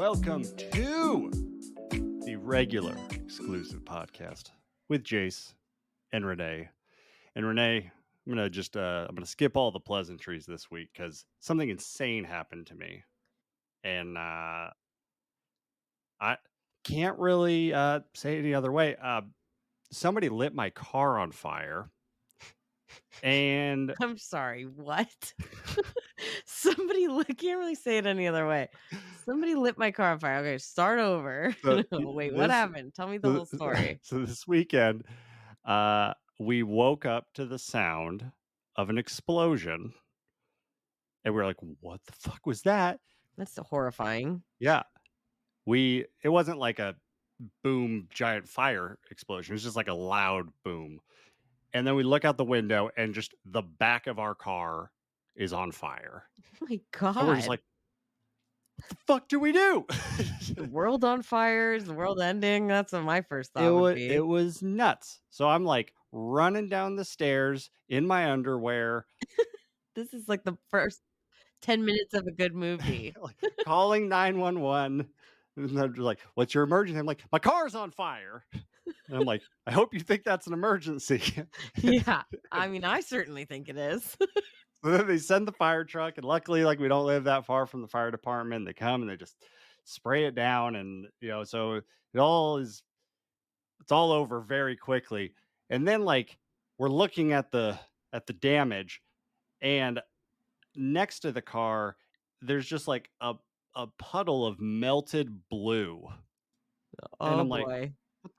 Welcome to the regular exclusive podcast with Jace and Renee. And Renee, I'm gonna skip all the pleasantries this week because something insane happened to me, and I can't really say it any other way. Somebody lit my car on fire, and I'm sorry, what? Can't really say it any other way. Somebody lit my car on fire. Okay, start over. so Wait, what happened? Tell me the whole story. So this weekend, we woke up to the sound of an explosion, and we were like, "What the fuck was that?" That's so horrifying. Yeah, it wasn't like a boom giant fire explosion. It was just like a loud boom. And then we look out the window and just the back of our car is on fire. Oh my God. And we're just like, what the fuck do we do? The world on fire? Is the world ending? That's what my first thought would be. It was nuts. So I'm like running down the stairs in my underwear. This is like the first 10 minutes of a good movie. Like, calling 911. And they're like, what's your emergency? I'm like, my car's on fire. And I'm like, I hope you think that's an emergency. Yeah. I mean, I certainly think it is. So then they send the fire truck, and luckily, like, we don't live that far from the fire department. They come and they just spray it down, and so it's all over very quickly. And then, like, we're looking at the damage, and next to the car, there's just like a puddle of melted blue. And I'm boy. like, what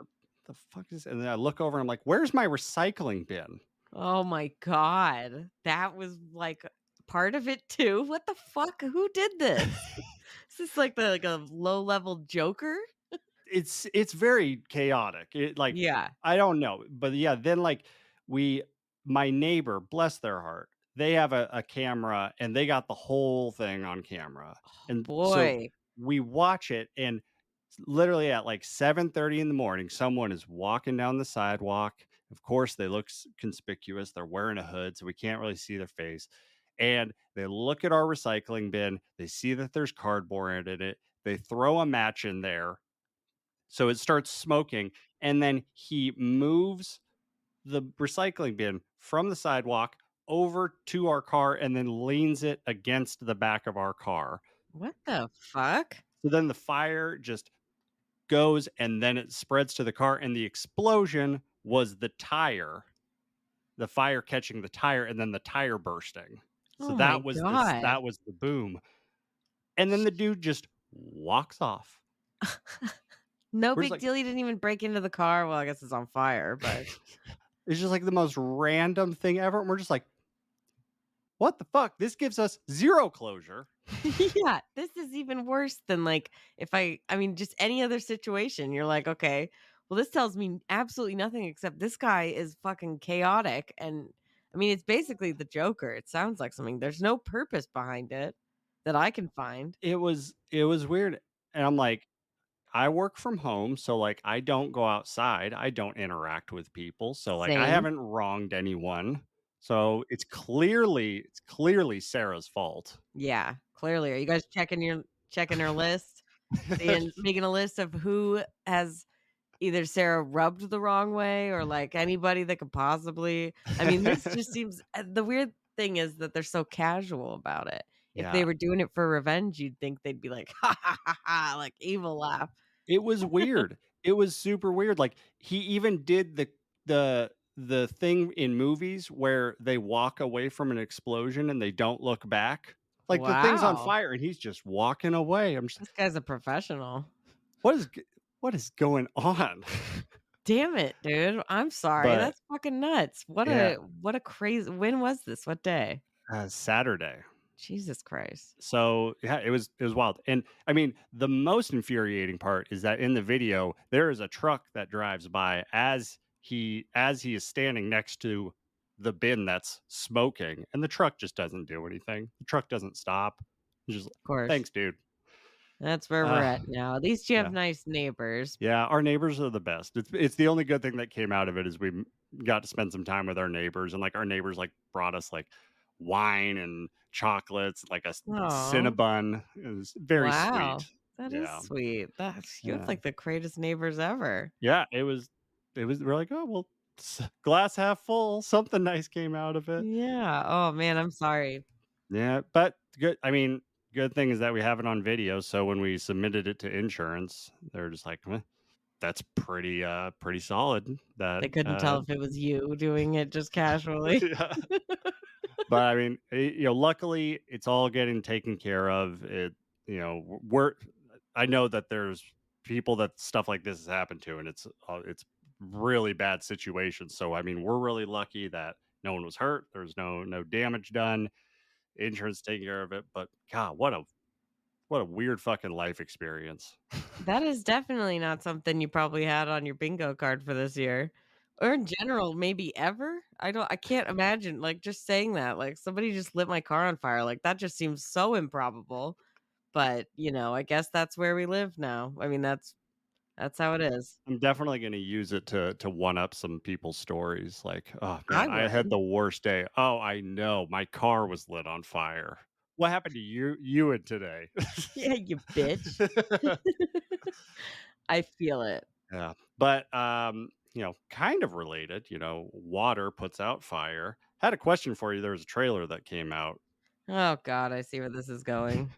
the fuck is? And then I look over and I'm like, where's my recycling bin? Oh my God. That was like part of it too. What the fuck? Who did this? Is this like a low level Joker? It's very chaotic. Yeah. I don't know. But yeah, then like my neighbor, bless their heart, they have a camera and they got the whole thing on camera. And so we watch it, and literally at like 7:30 in the morning, someone is walking down the sidewalk. Of course, they look conspicuous. They're wearing a hood, so we can't really see their face. And they look at our recycling bin. They see that there's cardboard in it. They throw a match in there. So it starts smoking. And then he moves the recycling bin from the sidewalk over to our car and then leans it against the back of our car. What the fuck? So then the fire just goes, and then it spreads to the car, and the explosion was the tire, the fire catching the tire, and then the tire bursting. So that was the boom. And then the dude just walks off. No big deal. He didn't even break into the car. Well, I guess it's on fire, but it's just like the most random thing ever. And we're just like, what the fuck? This gives us zero closure. Yeah, this is even worse than like just any other situation. You're like, okay, well, this tells me absolutely nothing except this guy is fucking chaotic. And I mean, it's basically the Joker. It sounds like something. There's no purpose behind it that I can find. It was weird. And I'm like, I work from home, so like I don't go outside. I don't interact with people. So like I haven't wronged anyone. So it's clearly Sarah's fault. Yeah, clearly. Are you guys checking her list? Making a list of who has either Sarah rubbed the wrong way or like anybody that could possibly. I mean, this just seems. The weird thing is that they're so casual about it. If they were doing it for revenge, you'd think they'd be like, ha ha ha ha, like evil laugh. It was weird. It was super weird. Like he even did the thing in movies where they walk away from an explosion and they don't look back. Like the thing's on fire and he's just walking away. This guy's a professional. What is going on? Damn it, dude. I'm sorry. That's fucking nuts. What a crazy. When was this? What day? Saturday. Jesus Christ. So yeah, it was wild. And I mean, the most infuriating part is that in the video, there is a truck that drives by as he is standing next to the bin that's smoking, and the truck just doesn't do anything. The truck doesn't stop. Just, of course. Thanks, dude. That's where we're at now. At least you have nice neighbors. Yeah, our neighbors are the best. It's the only good thing that came out of it is we got to spend some time with our neighbors, and like our neighbors like brought us like wine and chocolates, like a Cinnabon. It was very sweet. That is Yeah, sweet. That's you have, yeah, like, the greatest neighbors ever. yeah. We're like, oh well, glass half full. Something nice came out of it. Yeah. Oh, man, I'm sorry. Yeah, but good. I mean, good thing is that we have it on video. So when we submitted it to insurance, they're just like, that's pretty solid. That They couldn't tell if it was you doing it just casually. yeah. But I mean, luckily it's all getting taken care of. We're I know that there's people that stuff like this has happened to, and it's really bad situations. So I mean, we're really lucky that no one was hurt. There's no damage done. Insurance taking care of it. But God, what a weird fucking life experience. That is definitely not something you probably had on your bingo card for this year, or in general, maybe ever? I can't imagine, like, just saying that, like, somebody just lit my car on fire, like, that just seems so improbable, but, I guess that's where we live now. I mean, that's how it is. I'm definitely going to use it to one up some people's stories. Like, oh I man, I had would. the worst day. Oh, I know, my car was lit on fire. What happened to you and today? Yeah, you bitch. I feel it. Yeah, but kind of related. Water puts out fire. Had a question for you. There was a trailer that came out. Oh god, I see where this is going.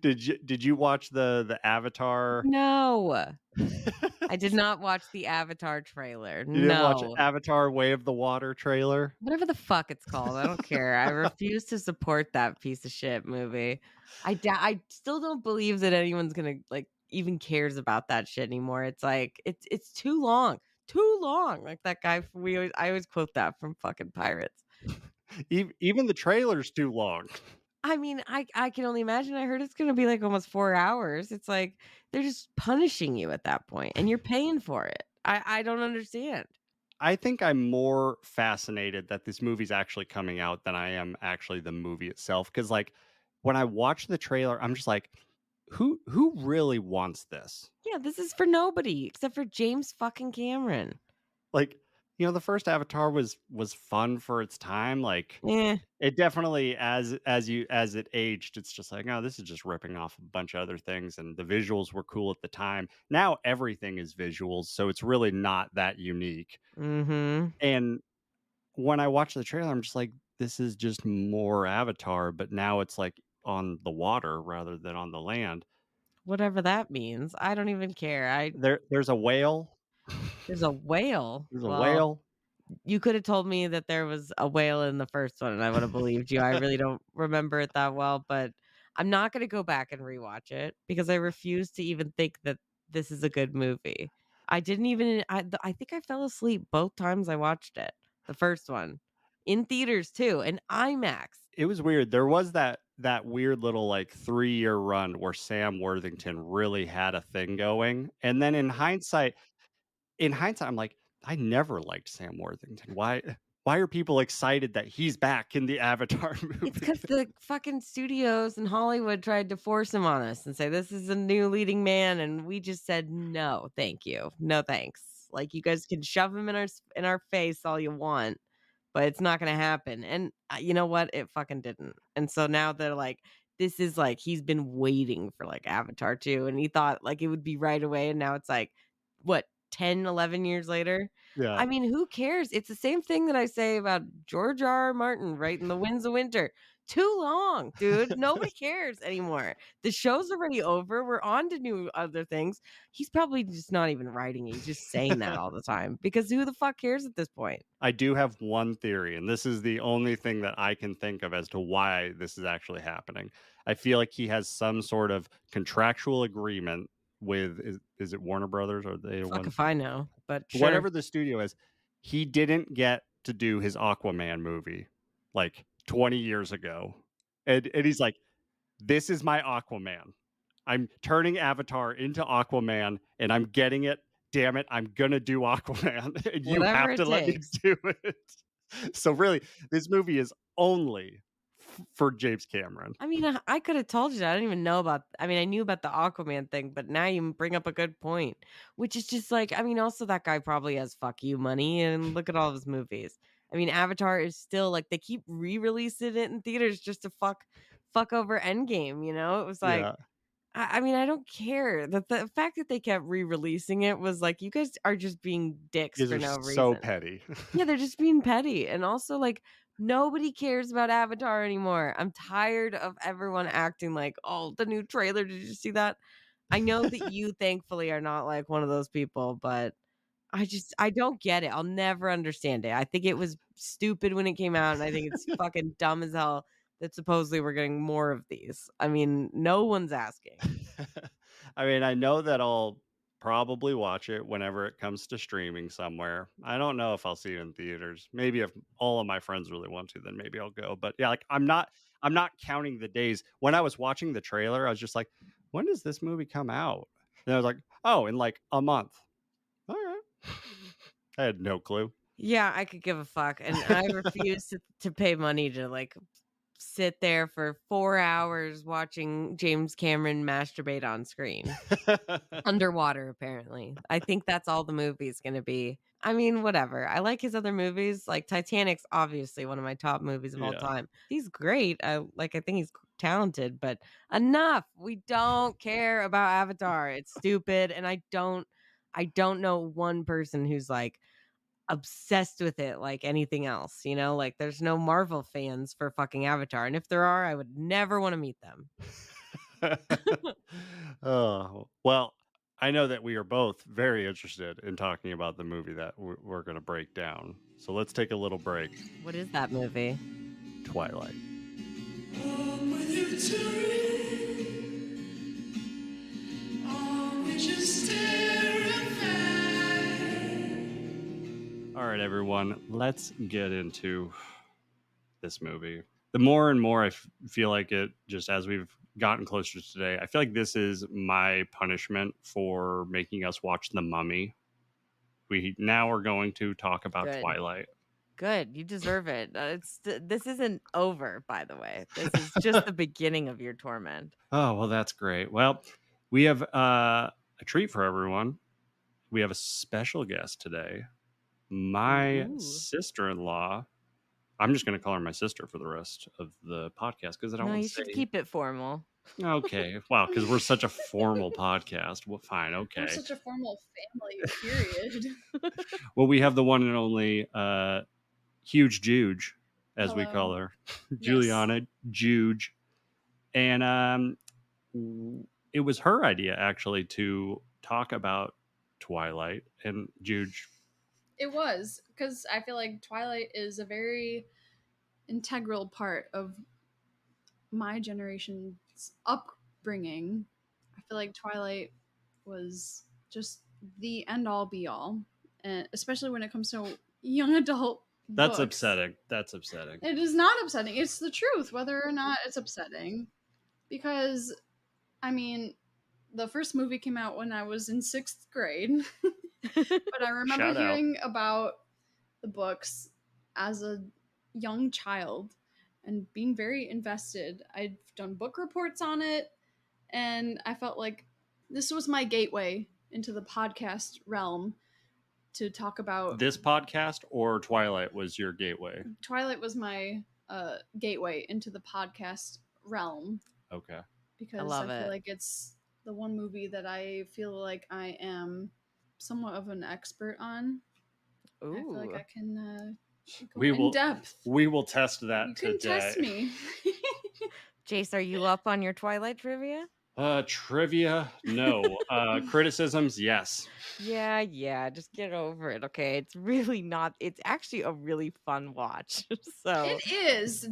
Did you watch the Avatar? No. I did not watch the Avatar trailer. You didn't watch No. Avatar: Way of the Water trailer? Whatever the fuck it's called, I don't care. I refuse to support that piece of shit movie. I still don't believe that anyone's gonna, like, even cares about that shit anymore. It's like, it's too long, like that guy f we always I always quote that from fucking Pirates. Even the trailer's too long. I mean, I can only imagine. I heard it's gonna be, like, almost 4 hours. It's like, they're just punishing you at that point, and you're paying for it. I don't understand. I think I'm more fascinated that this movie's actually coming out than I am actually the movie itself. Because like, when I watch the trailer, I'm just like, who really wants this? Yeah, this is for nobody except for James fucking Cameron. Like, the first Avatar was fun for its time, like, Eh. it definitely as it aged, it's just like, "Oh, this is just ripping off a bunch of other things," and the visuals were cool at the time. Now everything is visuals, so it's really not that unique, Mhm. and when I watch the trailer, I'm just like, "This is just more Avatar," but now it's, like, on the water rather than on the land. Whatever that means. I don't even care. I There's a whale. There's a whale. There's a Well, whale. you could have told me that there was a whale in the first one, and I would have believed you. I really don't remember it that well, but I'm not gonna go back and rewatch it because I refuse to even think that this is a good movie. I didn't even I think I fell asleep both times I watched it. The first one. In theaters too, in IMAX. It was weird. There was that weird little, like, 3-year run where Sam Worthington really had a thing going, and then in hindsight, I'm like, "I never liked Sam Worthington. Why are people excited that he's back in the Avatar It's movie?" because the fucking studios in Hollywood tried to force him on us and say, "This is a new leading man," and we just said, "No, thank you. No, thanks." Like, you guys can shove him in our face all you want, but it's not gonna happen, and, you know what? It fucking didn't, and so now they're like, this is like he's been waiting for, like, Avatar 2, and he thought, like, it would be right away, and now it's like, what, 10, 11 years later? Yeah. I mean, who cares? It's the same thing that I say about George R. Martin writing The Winds of Winter. Too long, dude. Nobody cares anymore. The show's already over. We're on to new other things. He's probably just not even writing it. He's just saying that all the time because who the fuck cares at this point? I do have one theory, and this is the only thing that I can think of as to why this is actually happening. I feel like he has some sort of contractual agreement with is it Warner Brothers, or they Fuck one if I know, but sure. whatever the studio is. He didn't get to do his Aquaman movie like 20 years ago. And he's like, "This is my Aquaman. I'm turning Avatar into Aquaman and I'm getting it. Damn it, I'm gonna do Aquaman, and you Whatever have it to let me takes. do it." So really, this movie is only for James Cameron. I mean, I could have told you that. I didn't even know about I mean, I knew about the Aquaman thing, but now you bring up a good point, which is just like, I mean, also that guy probably has fuck you money and look at all of his movies. I mean, Avatar is still like they keep re-releasing it in theaters just to fuck over Endgame, you know? It was like, Yeah. I mean, I don't care. The fact that they kept re-releasing it was like, you guys are just being dicks These for are no so reason. petty. Yeah, they're just being petty. And also, like, nobody cares about Avatar anymore. I'm tired of everyone acting like, oh, the new trailer. Did you see that? I know that you thankfully are not like one of those people, but I don't get it. I'll never understand it. I think it was stupid when it came out, and I think it's fucking dumb as hell that supposedly we're getting more of these. I mean, no one's asking. I mean, I know that I'll probably watch it whenever it comes to streaming somewhere. I don't know if I'll see it in theaters. Maybe if all of my friends really want to, then maybe I'll go. But yeah, like I'm not counting the days. When I was watching the trailer, I was just like, when does this movie come out? And I was like, oh, in like a month. All right. I had no clue. Yeah, I could give a fuck, and I refuse to pay money to, like, sit there for 4 hours watching James Cameron masturbate on screen. Underwater, apparently. I think that's all the movie's gonna be. I mean, whatever. I like his other movies, like, Titanic's obviously one of my top movies of all Yeah. time. He's great. I think he's talented, but enough. We don't care about Avatar. It's stupid, and I don't know one person who's, like, obsessed with it like anything else, you know? Like, there's no Marvel fans for fucking Avatar, and if there are, I would never wanna meet them. Oh, well, I know that we are both very interested in talking about the movie that we're going to break down. So let's take a little break. What is that movie? Twilight. All right, everyone, let's get into this movie. The more and more feel like it, just as we've gotten closer to today, I feel like this is my punishment for making us watch The Mummy. We now are going to talk about Good. Twilight. Good, you deserve it. This isn't over, by the way. This is just the beginning of your torment. Oh, well, that's great. Well, we have a treat for everyone. We have a special guest today. My Ooh. sister-in-law. I'm just going to call her my sister for the rest of the podcast because I don't No, want you to should say. keep it formal. Okay. Wow, because we're such a formal podcast. Well, fine. We're Okay. such a formal family, period. Well, we have the one and only huge Juge, as we Hello. call her, Yes. Juliana Juge. And it was her idea actually to talk about Twilight and Juge. It was, because I feel like Twilight is a very integral part of my generation's upbringing. I feel like Twilight was just the end all be all, and especially when it comes to young adult That's books. upsetting. That's upsetting. It is not upsetting. It's the truth, whether or not it's upsetting. Because, I mean, the first movie came out when I was in 6th grade. But I remember Shout out. hearing about the books as a young child and being very invested. I'd done book reports on it, and I felt like this was my gateway into the podcast realm to talk about. This podcast or Twilight was your gateway? Twilight was my gateway into the podcast realm. Okay. Because I I love feel it. like it's the one movie that I feel like I am somewhat of an expert on. I feel like Ooh. I can go We in will depth. We will test that You can today. test me. Jace, are you up on your Twilight trivia? Trivia, no. Criticisms, yes. Yeah, just get over it, okay? It's really not it's actually a really fun watch. So It is.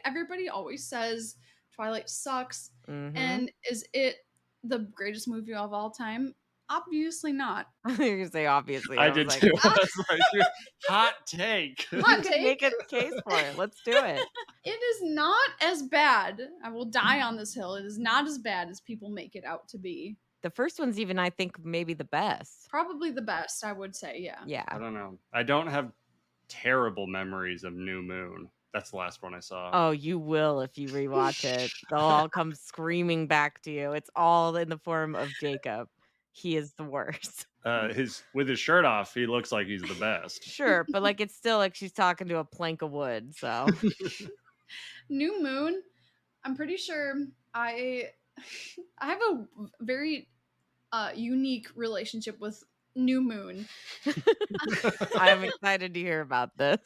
Everybody always says Twilight sucks. And is it the greatest movie of all time? Obviously not. I think you're gonna say obviously. I was did like, too. I was like, hot take. Hot you can make a take. case for it. Let's do it. It is not as bad. I will die on this hill. It is not as bad as people make it out to be. The first one's even, I think, maybe the best. Probably the best, I would say, yeah. Yeah. I don't know. I don't have terrible memories of New Moon. That's the last one I saw. Oh, you will if you rewatch it. They'll all come screaming back to you. It's all in the form of Jacob. He is the worst. With his shirt off, he looks like he's the best. Sure, but like it's still like she's talking to a plank of wood. So New Moon, I'm pretty sure I I have a very unique relationship with New Moon. I'm excited to hear about this.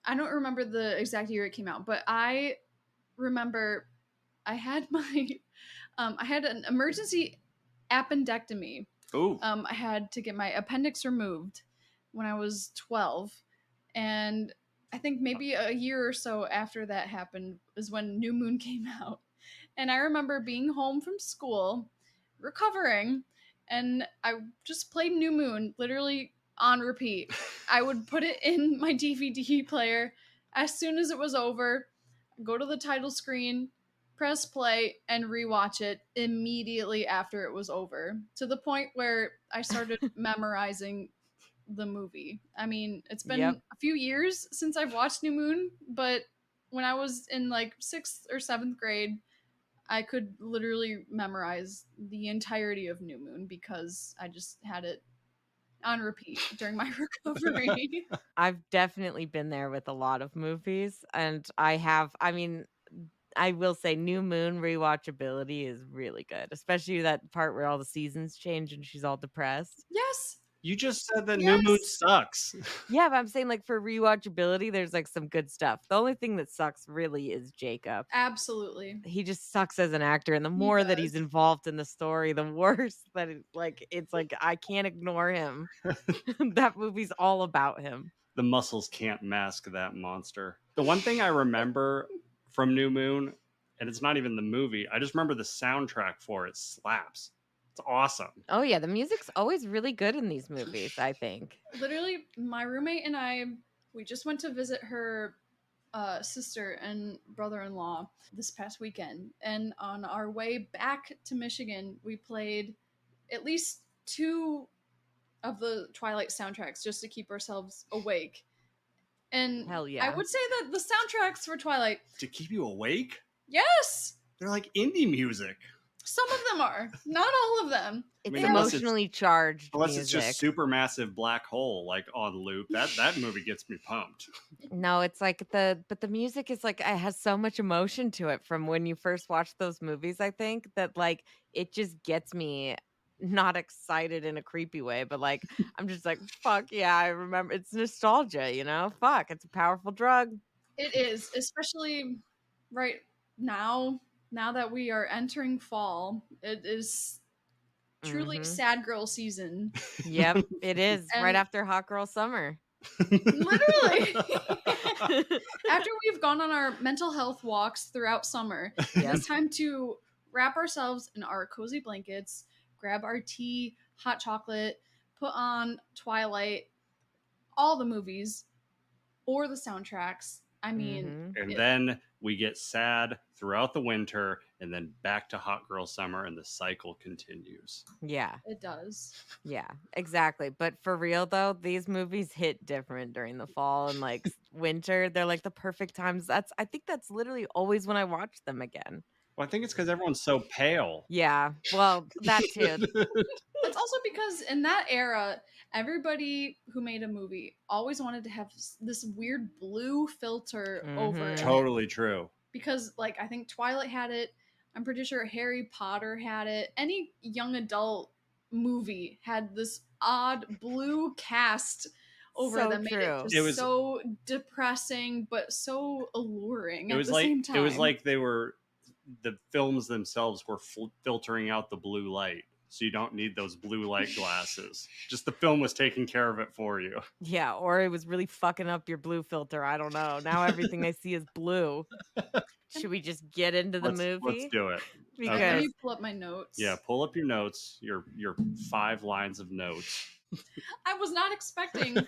I don't remember the exact year it came out, but I remember I had my I had an emergency appendectomy. Ooh. I had to get my appendix removed when I was 12, and I think maybe a year or so after that happened is when New Moon came out. And I remember being home from school, recovering, and I just played New Moon literally on repeat. I would put it in my DVD player as soon as it was over, go to the title screen, press play, and rewatch it immediately after it was over, to the point where I started memorizing the movie. I mean, it's been a few years since I've watched New Moon, but when I was in like 6th or 7th grade, I could literally memorize the entirety of New Moon because I just had it on repeat during my recovery. I've definitely been there with a lot of movies, and I mean, I will say New Moon rewatchability is really good, especially that part where all the seasons change and she's all depressed. Yes. You just said that New Moon sucks. Yeah, but I'm saying like for rewatchability, there's like some good stuff. The only thing that sucks really is Jacob. Absolutely. He just sucks as an actor, and the more that he's involved in the story, the worse that it's like I can't ignore him. That movie's all about him. The muscles can't mask that monster. The one thing I remember from New Moon, and it's not even the movie, I just remember the soundtrack for it slaps. It's awesome. Oh yeah, the music's always really good in these movies, I think. Literally, my roommate and I, we just went to visit her sister and brother-in-law this past weekend, and on our way back to Michigan, we played at least 2 of the Twilight soundtracks just to keep ourselves awake. And hell yeah, I would say that the soundtracks for Twilight to keep you awake. Yes, they're like indie music. Some of them are, not all of them. It's emotionally charged. Unless it's just Supermassive Black Hole, like on loop. That movie gets me pumped. No, it's like the music is like it has so much emotion to it from when you first watch those movies. I think that like it just gets me not excited in a creepy way, but like I'm just like fuck yeah, I remember. It's nostalgia, you know. Fuck, it's a powerful drug. It is, especially right now. Now that we are entering fall, it is truly sad girl season. Yep, it is. Right after hot girl summer. Literally. After we've gone on our mental health walks throughout summer, it's time to wrap ourselves in our cozy blankets, grab our tea, hot chocolate, put on Twilight, all the movies, or the soundtracks. I mean, and then we get sad throughout the winter and then back to hot girl summer, and the cycle continues. Yeah, it does. Yeah, exactly. But for real though, these movies hit different during the fall and like winter. They're like the perfect times. I think that's literally always when I watch them again. Well, I think it's because everyone's so pale. Yeah, well, that too. It's also because in that era, everybody who made a movie always wanted to have this weird blue filter over it. Totally true. Because, like, I think Twilight had it. I'm pretty sure Harry Potter had it. Any young adult movie had this odd blue cast over that made it just so depressing, but so alluring at the same time. It was like the films themselves were filtering out the blue light. So you don't need those blue light glasses. Just the film was taking care of it for you. Yeah, or it was really fucking up your blue filter. I don't know. Now everything I see is blue. Should we just get into the movie? Let's do it. Because let me pull up my notes. Yeah, pull up your notes. Your 5 lines of notes. I was not expecting.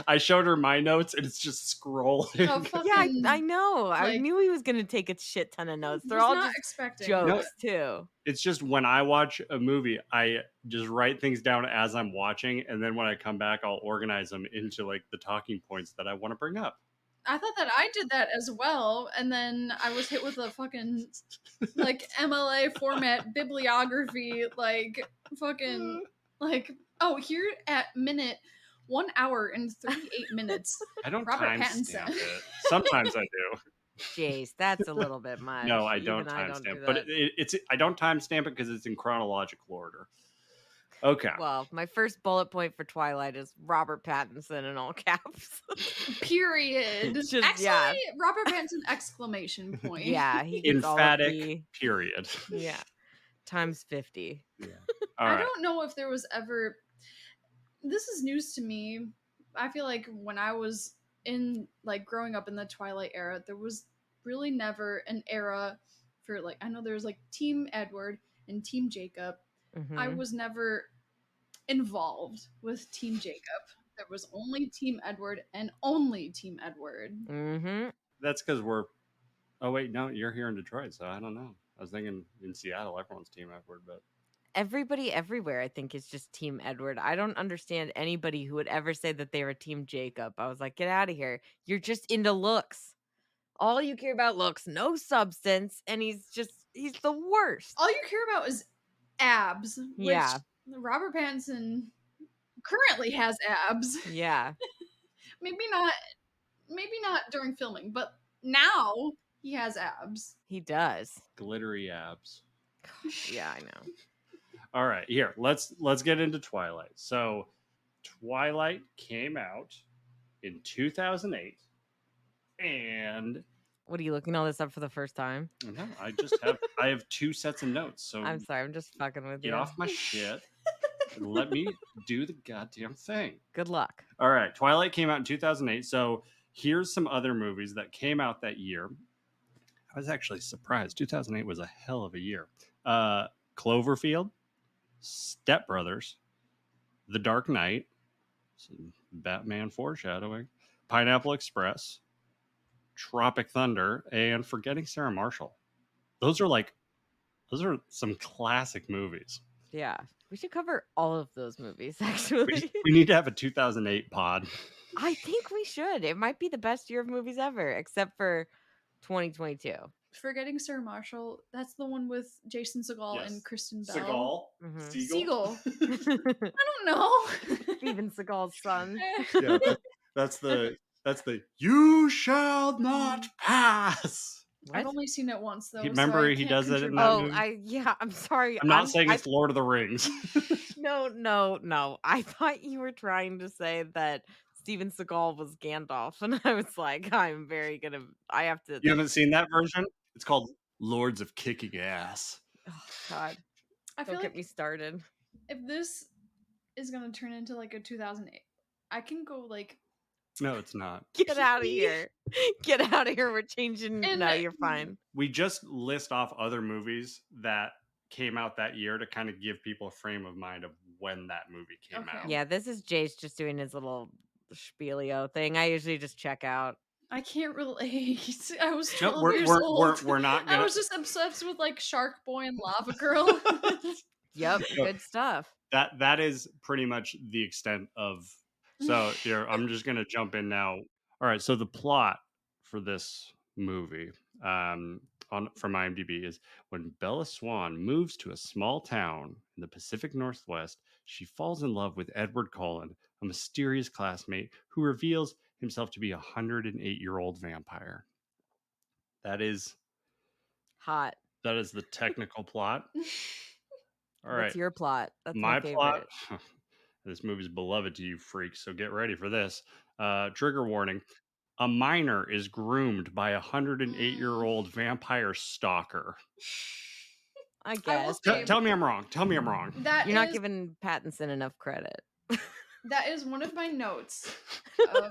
I showed her my notes, and it's just scrolling. Yeah, I know. Like, I knew he was going to take a shit ton of notes. They're all just jokes, too. It's just when I watch a movie, I just write things down as I'm watching, and then when I come back, I'll organize them into like the talking points that I want to bring up. I thought that I did that as well, and then I was hit with a fucking like MLA format bibliography, like fucking like. Oh, here at minute 1 hour and 38 minutes. I don't Robert time Pattinson. stamp it. Sometimes I do. Jace, that's a little bit much. No, I Even don't I don't do timestamp, but that. it's I don't timestamp it because it's in chronological order. Okay. Well, my first bullet point for Twilight is Robert Pattinson in all caps. Period. Just, Actually, yeah. Robert Pattinson exclamation point. Yeah, he gets all of Emphatic the period. yeah times 50. Yeah. All I right. don't know if there was ever. This is news to me. I feel like when I was in like growing up in the Twilight era, there was really never an era for like I know there was like Team Edward and Team Jacob. I Mhm. was never involved with Team Jacob. There was only Team Edward and only Team Edward. Mhm. That's because we're. Oh wait, no, you're here in Detroit, so I don't know. I was thinking in Seattle, everyone's Team Edward, but Everybody everywhere, I think, is just Team Edward. I don't understand anybody who would ever say that they were Team Jacob. I was like, get out of here. You're just into looks. All you care about looks, no substance, and he's the worst. All you care about is abs, which Yeah. Robert Pattinson currently has abs. Yeah. maybe not during filming, but now he has abs. He does. glittery abs. Yeah, I know. All right, here let's get into Twilight. So, Twilight came out in 2008, and What are you looking all this up for the first time? no, I have two sets of notes. So I'm sorry, I'm just fucking with get you. off my shit and let me do the goddamn thing. Good luck. All right, Twilight came out in 2008. So here's some other movies that came out that year. I was actually surprised. 2008 was a hell of a year. Cloverfield, Step Brothers, The Dark Knight, some Batman foreshadowing, Pineapple Express, Tropic Thunder, and Forgetting Sarah Marshall. Those are some classic movies. Yeah. We should cover all of those movies, actually. We need to have a 2008 pod. I think we should. It might be the best year of movies ever, except for 2022. Forgetting Sarah Marshall, that's the one with Jason Segel Yes. and Kristen Bell. Seagal. Mhm. Siegel. I don't know. Steven Seagal's son. Yeah, that's the you shall not pass. What? I've only seen it once though. Remember so I he can't does it in contribute. that movie? I'm sorry. I'm not saying it's Lord of the Rings. No. I thought you were trying to say that Steven Seagal was Gandalf, and I was like, I have to. You haven't seen that version? It's called Lords of Kicking Ass. Oh, God. I feel Don't like get me started. if this is gonna turn into like a 2008, I can go like No, it's not. Get out of here. Get out of here. We're changing. And- No, you're fine. We just list off other movies that came out that year to kind of give people a frame of mind of when that movie came Okay. out. Yeah, this is Jace just doing his little spielio thing. I usually just check out. I can't relate. I was 12 No, years old. we're not I gonna. was just obsessed with like Shark Boy and Lava Girl. Yep, No. good stuff. That is pretty much the extent of. So here, I'm just gonna jump in now. All right, so the plot for this movie from IMDb is when Bella Swan moves to a small town in the Pacific Northwest, she falls in love with Edward Cullen, a mysterious classmate who reveals himself to be a 108-year-old vampire. That is Hot. the technical plot. All right. What's your plot? That's My my favorite. plot. This movie's beloved to you freaks, so get ready for this. Trigger warning. A minor is groomed by a 108-year-old vampire stalker. I I will guess. say- Tell me I'm wrong. Tell me I'm wrong. That You're not is- giving Pattinson enough credit. That is one of my notes. Of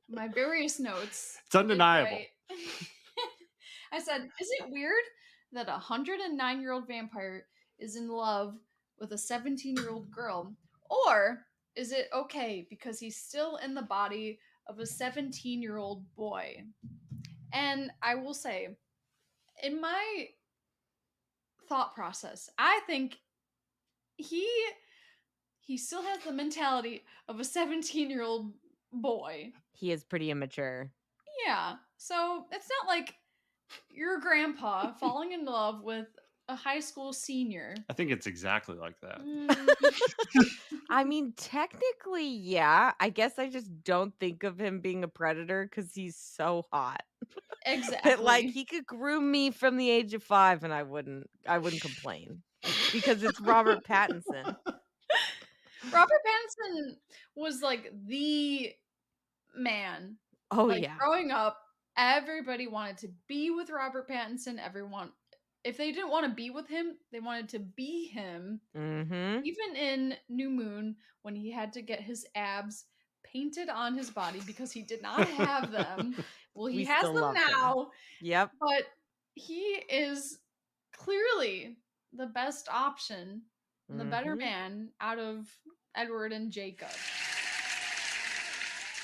my various notes. It's undeniable. Right. I said, is it weird that a 109-year-old vampire is in love with a 17-year-old girl? Or is it okay because he's still in the body of a 17-year-old boy? And I will say, in my thought process, I think he still has the mentality of a 17-year-old boy. He is pretty immature. Yeah. So it's not like your grandpa falling in love with a high school senior. I think it's exactly like that. I mean, technically, yeah. I guess I just don't think of him being a predator because he's so hot. But like Exactly. he could groom me from the age of 5 and I wouldn't complain because it's Robert Pattinson. Robert Pattinson was like the man. Oh Like yeah. growing up, everybody wanted to be with Robert Pattinson. Everyone, if they didn't want to be with him, they wanted to be him. Mhm. Even in New Moon, when he had to get his abs painted on his body because he did not have them. Well, he We has still them loved him. now, Yep. but he is clearly the best option, the better Mhm. man out of Edward and Jacob.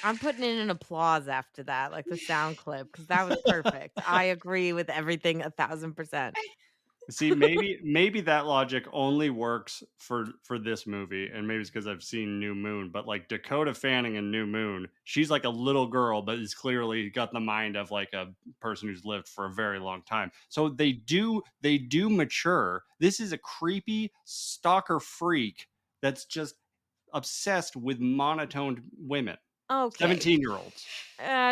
I'm putting in an applause after that, like the sound clip, because that was perfect. I agree with everything 1000%. See, maybe that logic only works for this movie, and maybe it's because I've seen New Moon. But like Dakota Fanning in New Moon, she's like a little girl, but is clearly got the mind of like a person who's lived for a very long time. So they do mature. This is a creepy stalker freak that's just obsessed with monotoned women, Okay. 17-year-olds.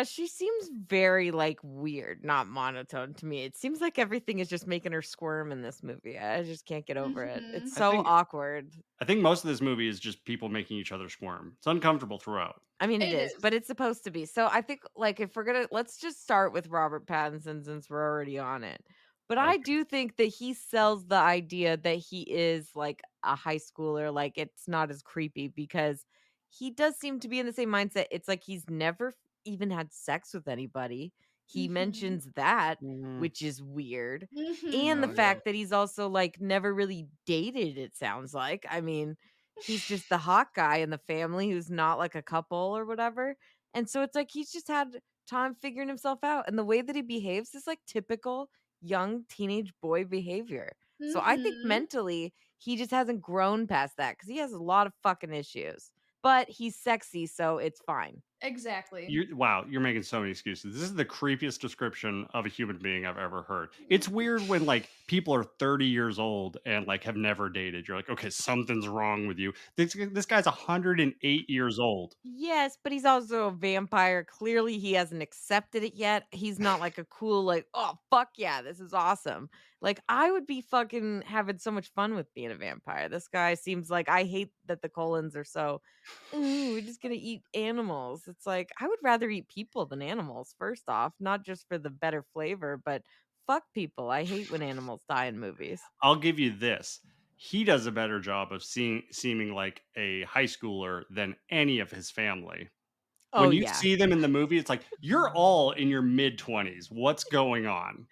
She seems very, like, weird, not monotone to me. It seems like everything is just making her squirm in this movie. I just can't get over it. It's Mhm. I so think awkward. I think most of this movie is just people making each other squirm. It's uncomfortable throughout. I mean, it It is, is. but it's supposed to be. So I think, like, if we're gonna let's just start with Robert Pattinson since we're already on it. But I Okay. do think that he sells the idea that he is like a high schooler, like it's not as creepy because he does seem to be in the same mindset. It's like he's never even had sex with anybody. He Mhm. mentions that, Mm, which is weird. And the Mhm. oh yeah. fact that he's also like never really dated, it sounds like. I mean, he's just the hot guy in the family who's not like a couple or whatever. And so it's like he's just had time figuring himself out. And the way that he behaves is like typical young teenage boy behavior. So I think Mhm. mentally, he just hasn't grown past that because he has a lot of fucking issues. But he's sexy, so it's fine. Exactly. You're making so many excuses. This is the creepiest description of a human being I've ever heard. It's weird when like people are 30 years old and like have never dated. You're like, okay, something's wrong with you. This guy's 108 years old. Yes, but he's also a vampire. Clearly, he hasn't accepted it yet. He's not like a cool, like, oh, fuck yeah, this is awesome. Like, I would be fucking having so much fun with being a vampire. This guy seems like I hate that the Colons are so, ooh, we're just gonna eat animals. It's like, I would rather eat people than animals, first off, not just for the better flavor, but fuck people. I hate when animals die in movies. I'll give you this. He does a better job of seeming like a high schooler than any of his family. Oh, When you yeah. see them in the movie, it's like you're all in your mid 20s. What's going on?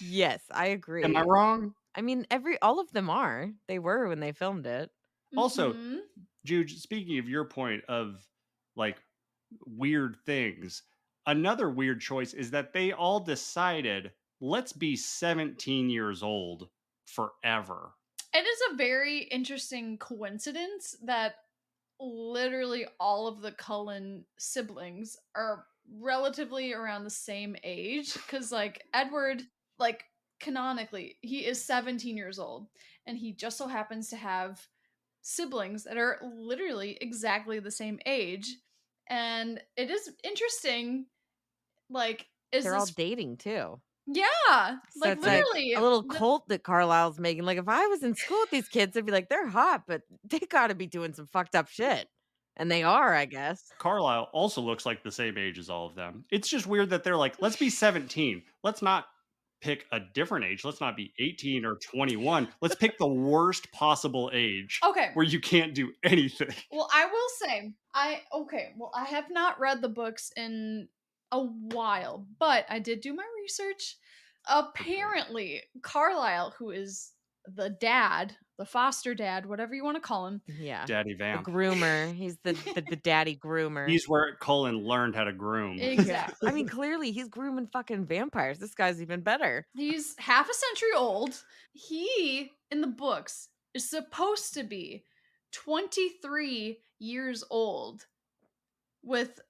Yes, I Am I agree. wrong? I mean, all of them are. They were when they filmed it. Also, Mhm. Juge, speaking of your point of like weird things, another weird choice is that they all decided, let's be 17 years old forever. It is a very interesting coincidence that literally all of the Cullen siblings are relatively around the same age cuz like Edward, like canonically he is 17 years old and he just so happens to have siblings that are literally exactly the same age, and it is interesting, like, is They're all this dating too. yeah, So like it's like literally a little the cult that Carlisle's making. Like if I was in school with these kids, I'd be like, they're hot, but they gotta be doing some fucked up shit. And they are, I guess. Carlisle also looks like the same age as all of them. It's just weird that they're like, let's be 17. Let's not pick a different age. Let's not be 18 or 21. Let's pick the worst possible age okay. where you can't do anything. Well, I will say, I have not read the books in a while, but I did do my research. Okay. Apparently, Carlisle, who is the dad, the foster dad, whatever you want to call him, Yeah. Daddy The Vamp. groomer. He's the daddy groomer. He's where Cullen learned how to groom. Yeah. I exactly. mean, clearly he's grooming fucking vampires. This guy's even better. He's half a century old. He, in the books, is supposed to be 23 years old with,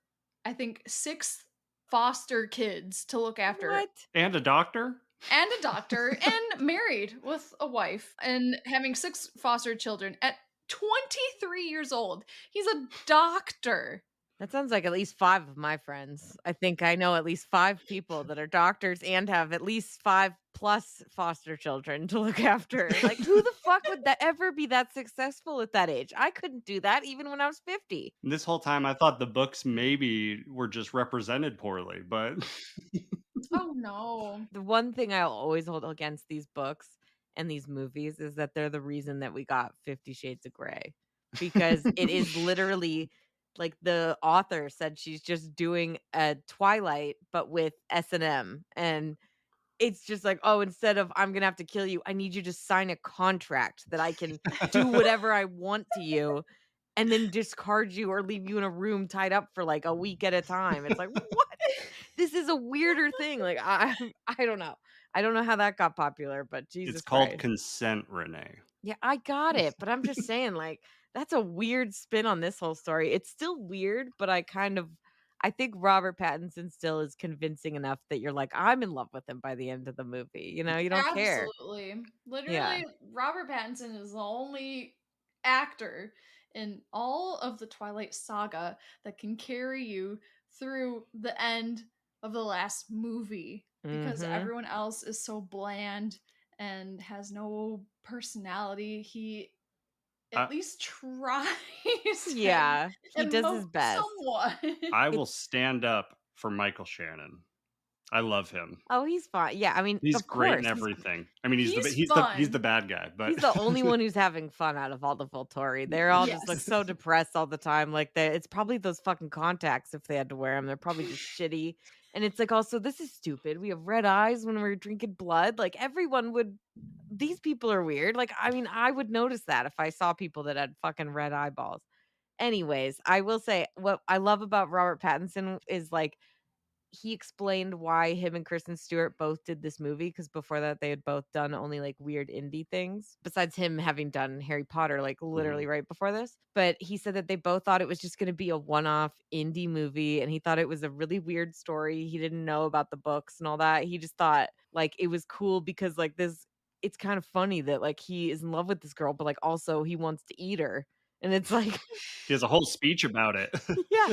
I think, six foster kids to look after What? And a doctor? and a doctor and married with a wife and having six foster children at 23 years old. He's a doctor. That sounds like at least 5 of my friends. I think I know at least 5 people that are doctors and have at least 5 plus foster children to look after. Like, who the fuck would that ever be that successful at that age? I couldn't do that even when I was 50. This whole time, I thought the books maybe were just represented poorly, but Oh no. The one thing I'll always hold against these books and these movies is that they're the reason that we got 50 Shades of Grey, because it is literally like the author said she's just doing a Twilight, but with S&M, and it's just like, "Oh, instead of I'm gonna have to kill you, I need you to sign a contract that I can do whatever I want to you and then discard you or leave you in a room tied up for, like, a week at a time." It's like, "What?" This is a weirder thing, like, I don't know. I don't know how that got popular, but it's Jesus called Christ. consent, Renee. Yeah, I got it, but I'm just saying, like, that's a weird spin on this whole story. It's still weird, but I think Robert Pattinson still is convincing enough that you're like, "I'm in love with him" by the end of the movie, you don't care. Absolutely. Yeah. Literally, Robert Pattinson is the only actor in all of the Twilight saga that can carry you through the end of the last movie because Mhm. everyone else is so bland and has no personality. He I at least tries to Yeah, he does his emote best. somewhat. I will It's stand up for Michael Shannon. I love him. Oh, he's fine. Yeah, I mean, He's of great in course, everything. I mean, He's he's the fun. bad guy, but he's the only one who's having fun out of all the Volturi. They're all just, like, Yes. so depressed all the time, like, it's probably those fucking contacts if they had to wear them. 'Em, they're probably just shitty, and it's like, also, "This is stupid. We have red eyes when we're drinking blood." Like, everyone would these people are weird. Like, I mean, I would notice that if I saw people that had fucking red eyeballs. Anyways, I will say what I love about Robert Pattinson is, like, he explained why him and Kristen Stewart both did this movie because before that they had both done only like weird indie things besides him having done Harry Potter like literally Mhm. right before this. But he said that they both thought it was just going to be a one-off indie movie and he thought it was a really weird story. He didn't know about the books and all that. He just thought like it was cool because like this it's kind of funny that like he is in love with this girl but like also he wants to eat her. And it's like He has a whole speech about it. yeah,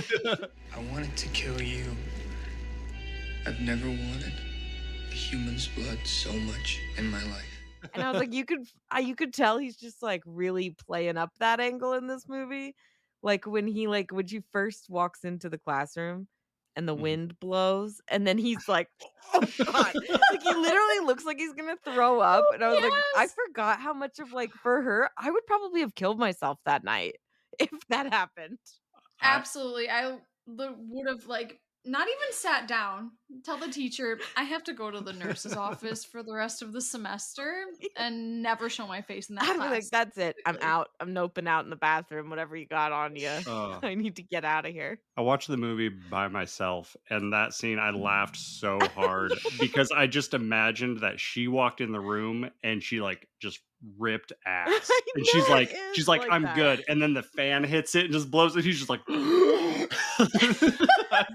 I wanted to kill you. I've never wanted a human's blood so much in my life. and I was like, you could tell he's just like really playing up that angle in this movie. Like when she first walks into the classroom and the Mhm. wind blows, and then he's like, oh God. Like he literally looks like he's gonna throw up. And I was like, I Yes. forgot how much of like for her, I would probably have killed myself that night if that happened. I Absolutely. I would have like not even sat down. Tell the teacher I have to go to the nurse's office for the rest of the semester and never show my face in that I'd be like, class. that's it. I'm Completely. out. I'm noping out in the bathroom, whatever you got on you. uh, I need to get out of here. I watched the movie by myself, and that scene, I laughed so hard because I just imagined that she walked in the room and she like just ripped ass, I and know it is she's like, like "I'm that. good," and then the fan hits it and just blows it. He's just like, I'm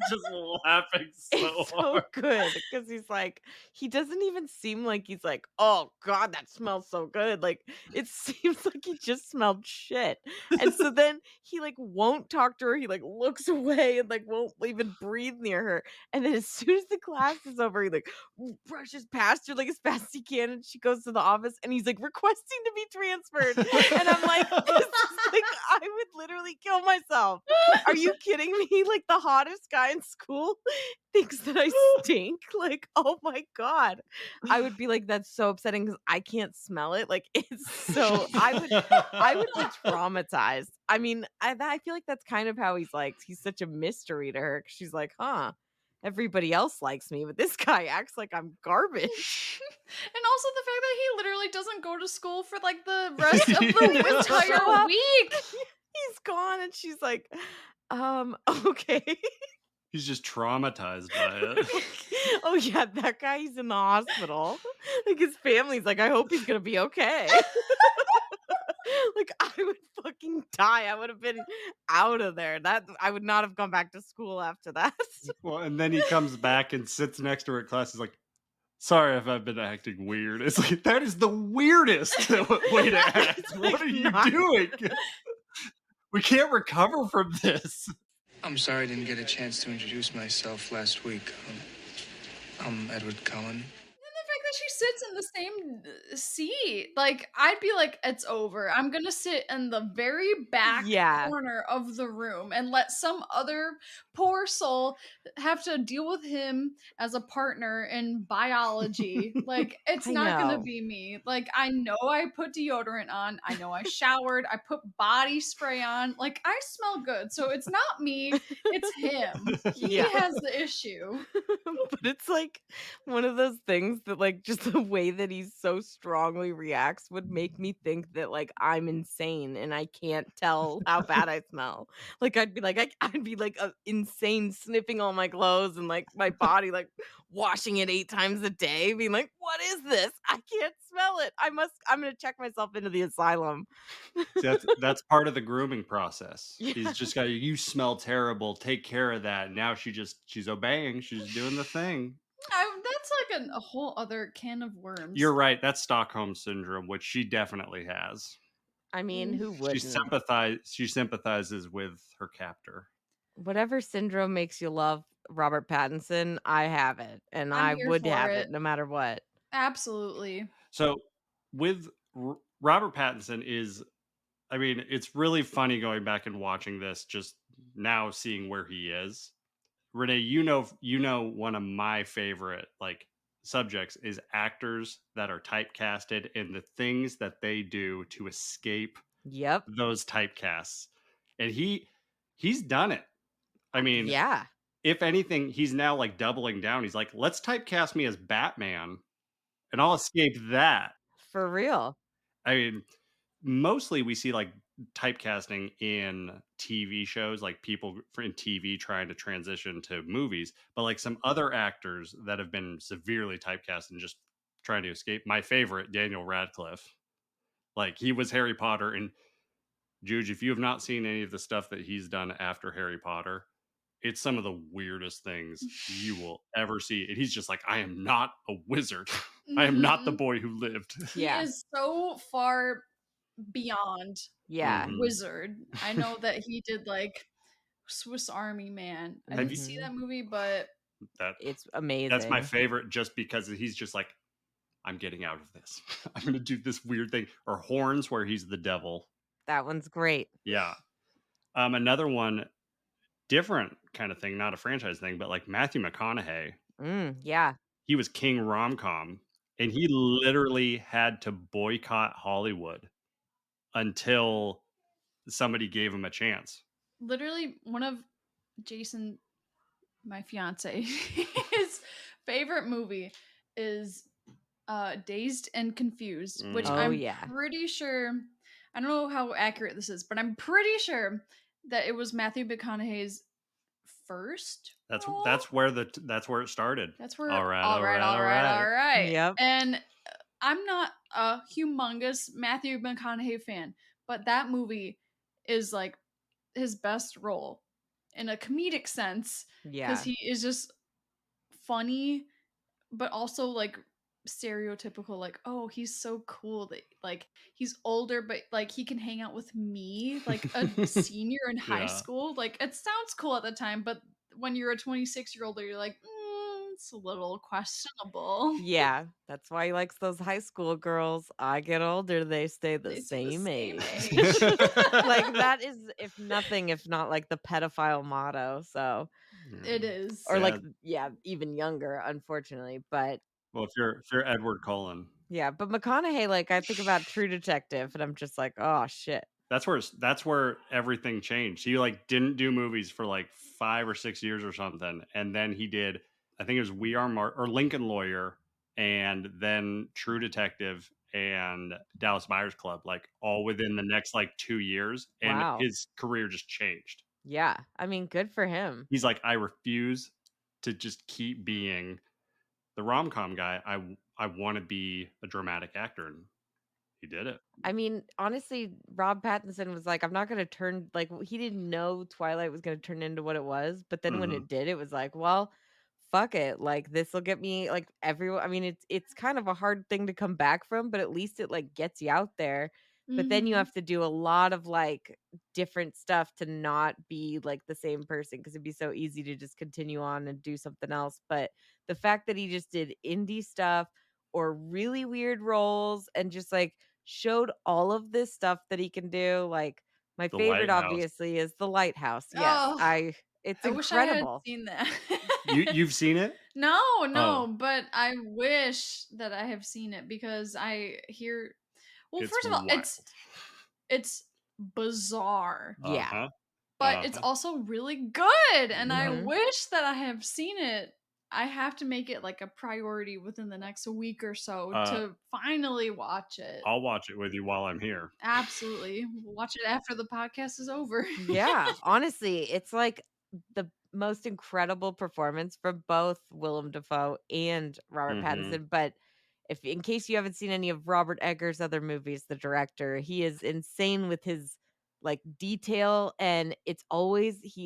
just laughing so It's so hard. good because he's like, he doesn't even seem like he's like, oh God, that smells so good. Like it seems like he just smelled shit. And so then he like won't talk to her. He like looks away and like won't even breathe near her. And then as soon as the class is over, he like brushes past her like as fast as he can. And she goes to the office and he's like requesting to be transferred. And I'm like, this is like, I would literally kill myself. Are you kidding me? Like the hottest guy in school thinks that I stink. Like, oh my God. I would be like, that's so upsetting because I can't smell it. Like, it's so I would be traumatized. I mean, I feel like that's kind of how he's such a mystery to her. 'Cause she's like, huh, everybody else likes me, but this guy acts like I'm garbage. And also the fact that he literally doesn't go to school for like the rest of the Doesn't show entire up. week. He's gone and she's like, okay. He's just traumatized by it. Oh yeah, that guy, he's in the hospital. Like his family's like, I hope he's gonna be okay. Like I would fucking die. I would have been out of there. That I would not have gone back to school after that. Well, and then he comes back and sits next to her in class. He's like, "Sorry if I've been acting weird." It's like that is the weirdest way to act. It's What like are you not doing? We can't recover from this. I'm sorry I didn't get a chance to introduce myself last week. I'm Edward Cullen. And the fact that she sits in the same seat, like, I'd be like, it's over. I'm gonna sit in the very back Yeah. corner of the room and let some other poor soul have to deal with him as a partner in biology. Like, it's I not gonna know. be me. Like, I know I put deodorant on. I know I showered. I put body spray on. Like, I smell good. So it's not me. It's him. He Yeah. has the issue. But it's like one of those things that like just the way that he so strongly reacts would make me think that like I'm insane and I can't tell how bad I smell. Like I'd be like insane sniffing all my clothes and like my body like washing it 8 times a day being like what is this? I can't smell it. I'm going to check myself into the asylum. See, that's part of the grooming process. Yeah. He's just got you smell terrible. Take care of that. Now she's obeying. She's doing the thing. That's like a whole other can of worms. You're right. That's Stockholm syndrome, which she definitely has. I mean, who wouldn't? She sympathizes with her captor. Whatever syndrome makes you love Robert Pattinson, I have it, and I'm I here would for have it. it no matter what. Absolutely. So with Robert Pattinson is, I mean, it's really funny going back and watching this, just now seeing where he is. Renee, you know, one of my favorite like subjects is actors that are typecasted and the things that they do to escape Yep. those typecasts. And he's done it. I mean, Yeah. if anything, he's now like doubling down. He's like, let's typecast me as Batman and I'll escape that. For real. I mean, mostly we see like typecasting in TV shows, like people in TV trying to transition to movies, but like some other actors that have been severely typecast and just trying to escape. My favorite, Daniel Radcliffe, like he was Harry Potter. And Juge, if you have not seen any of the stuff that he's done after Harry Potter, it's some of the weirdest things you will ever see. And he's just like, I am not a wizard. I am not the boy who lived. He is so far beyond Yeah. wizard. I know that he did like Swiss Army Man. I didn't see that movie, but it's amazing. That's my favorite just because he's just like, I'm getting out of this. I'm going to do this weird thing. Or Horns, where he's the devil. That one's great. Yeah. Another one, different kind of thing, not a franchise thing, but like Matthew McConaughey. Yeah. He was King Rom-Com, and he literally had to boycott Hollywood until somebody gave him a chance. Literally, one of Jason, my fiance, his favorite movie is Dazed and Confused, which I'm pretty sure, I don't know how accurate this is, but I'm pretty sure that it was Matthew McConaughey's first. That's where it started. That's where all right. Yep. And I'm not a humongous Matthew McConaughey fan, but that movie is like his best role in a comedic sense. Yeah. Because he is just funny, but also like stereotypical, like, oh, he's so cool that like he's older, but like he can hang out with me, like a senior in high school. Like it sounds cool at the time, but when you're a 26-year-old, you're like, it's a little questionable. Yeah, that's why he likes those high school girls. I get older, they stay the same age. Like that is, if nothing, if not like the pedophile motto. So it is, or like even younger, unfortunately. But well, if you're Edward Cullen, yeah, but McConaughey, like I think about True Detective, and I'm just like, oh shit. That's where everything changed. He like didn't do movies for like 5 or 6 years or something, and then he did, I think it was We Are or Lincoln Lawyer, and then True Detective and Dallas Buyers Club, like all within the next like 2 years, and his career just changed. Yeah, I mean, good for him. He's like, I refuse to just keep being the rom-com guy. I want to be a dramatic actor, and he did it. I mean, honestly, Rob Pattinson was like, I'm not going to turn, like, he didn't know Twilight was going to turn into what it was. But then when it did, it was like, well, fuck it. Like, this will get me, like, everyone. I mean, it's kind of a hard thing to come back from, but at least it, like, gets you out there. but then you Mhm. have to do a lot of like different stuff to not be like the same person because it'd be so easy to just continue on and do something else. But the fact that he just did indie stuff or really weird roles and just like showed all of this stuff that he can do, like my The favorite Lighthouse. obviously is The Lighthouse. Yes, Oh, it's I wish I had incredible. seen that. You've seen it? No, Oh, no, but I wish that I have seen it because I hear well, it's first of all, wild. it's bizarre, Yeah. Uh-huh. but it's also really good, and I Mhm. wish that I have seen it. I have to make it like a priority within the next week or so Uh, to finally watch it. I'll watch it with you while I'm here. Absolutely. We'll watch it after the podcast is over. Yeah, honestly, it's like the most incredible performance from both Willem Dafoe and Robert Mhm. Pattinson. But if in case you haven't seen any of Robert Eggers' other movies, the director, he is insane with his like detail, and he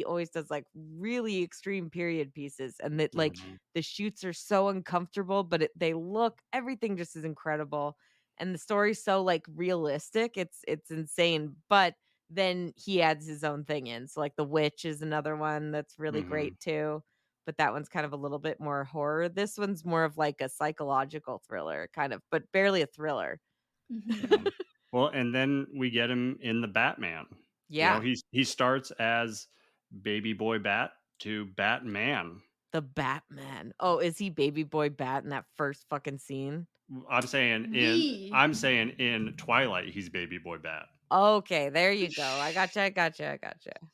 always does like really extreme period pieces, and that like Mhm. the shoots are so uncomfortable, but they look everything just is incredible, and the story's so like realistic. It's insane, but then he adds his own thing in. So like The Witch is another one that's really Mhm. great too. But that one's kind of a little bit more horror. This one's more of like a psychological thriller, kind of, but barely a thriller. Mhm. Mhm. Well, and then we get him in the Batman. Yeah. He starts as baby boy Bat to Batman. The Batman. Oh, is he baby boy Bat in that first fucking scene? The I'm saying in Twilight he's baby boy Bat. Okay, there you go. I gotcha.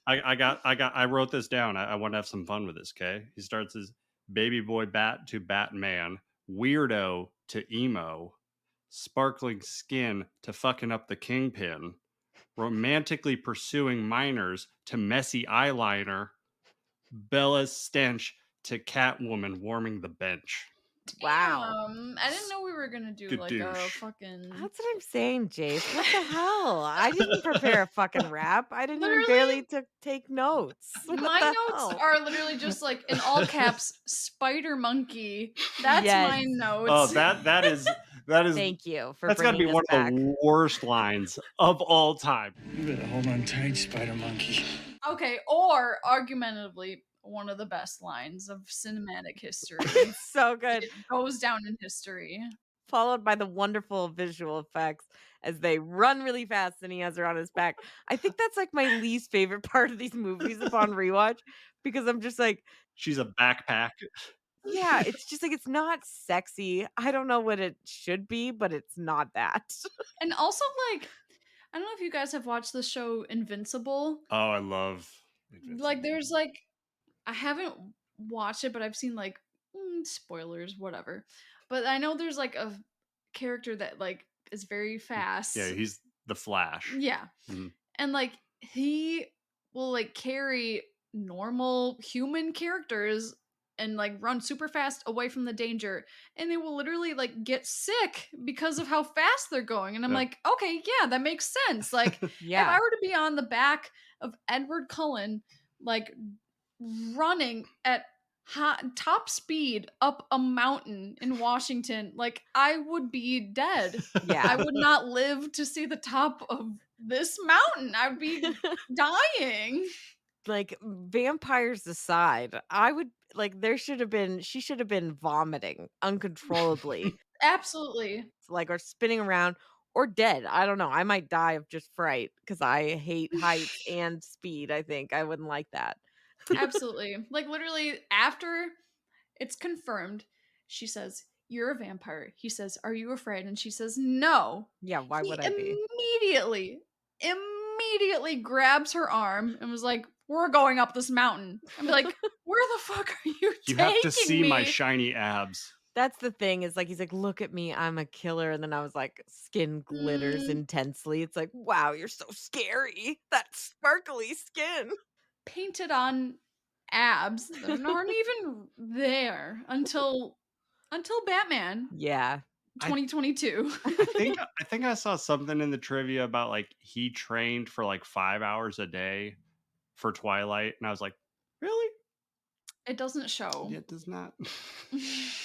I wrote this down. I want to have some fun with this, okay? He starts as baby boy Bat to Batman, weirdo to emo, sparkling skin to fucking up the kingpin, romantically pursuing minors to messy eyeliner, Bella stench to Catwoman warming the bench. Wow. I didn't know we were gonna do like a Gadoosh. fucking That's what I'm saying, Jace. What the hell? I didn't prepare a fucking rap. I didn't even barely literally take notes. What my the notes hell? are literally just like in all caps spider monkey. That's Yes. my Oh, notes. that is Thank you for that's got to be bringing us one of back. the worst lines of all time. You better hold on tight, Spider Monkey. Okay, or argumentatively one of the best lines of cinematic history. It's so good. It goes down in history. Followed by the wonderful visual effects as they run really fast and he has her on his back. I think that's like my least favorite part of these movies upon rewatch because I'm just like, She's a backpack. yeah, it's just like it's not sexy. I don't know what it should be, but it's not that. And also like I don't know if you guys have watched the show Invincible. Oh, I love Invincible. Like there's like I haven't watched it, but I've seen like spoilers, whatever. But I know there's like a character that like is very fast. Yeah, he's the Flash. Yeah. Mhm. And like he will like carry normal human characters and like run super fast away from the danger, and they will literally like get sick because of how fast they're going, and I'm Yeah. like, okay, yeah, that makes sense. Like if Yeah. I were to be on the back of Edward Cullen like running at top speed up a mountain in Washington, like I would be dead. I Yeah. would not live to see the top of this mountain. I would be dying. Like vampires aside, I would like she should have been vomiting uncontrollably. Absolutely. Like or spinning around or dead. I don't know. I might die of just fright because I hate heights and speed. I think I wouldn't like that. Absolutely. Like literally after it's confirmed, she says, "You're a vampire." He says, "Are you afraid?" And she says, "No." Yeah, why He would I be? immediately grabs her arm and was like, "We're going up this mountain." I'm like, "Where the fuck are you You taking have to see me?" my shiny abs. That's the thing is like he's like, look at me, I'm a killer. And then I was like, skin glitters intensely. It's like, wow, you're so scary. That sparkly skin. Painted on abs that aren't even there until Batman Yeah. 2022. I think I saw something in the trivia about like he trained for like 5 hours a day for Twilight, and I was like, really? It doesn't show. It does not.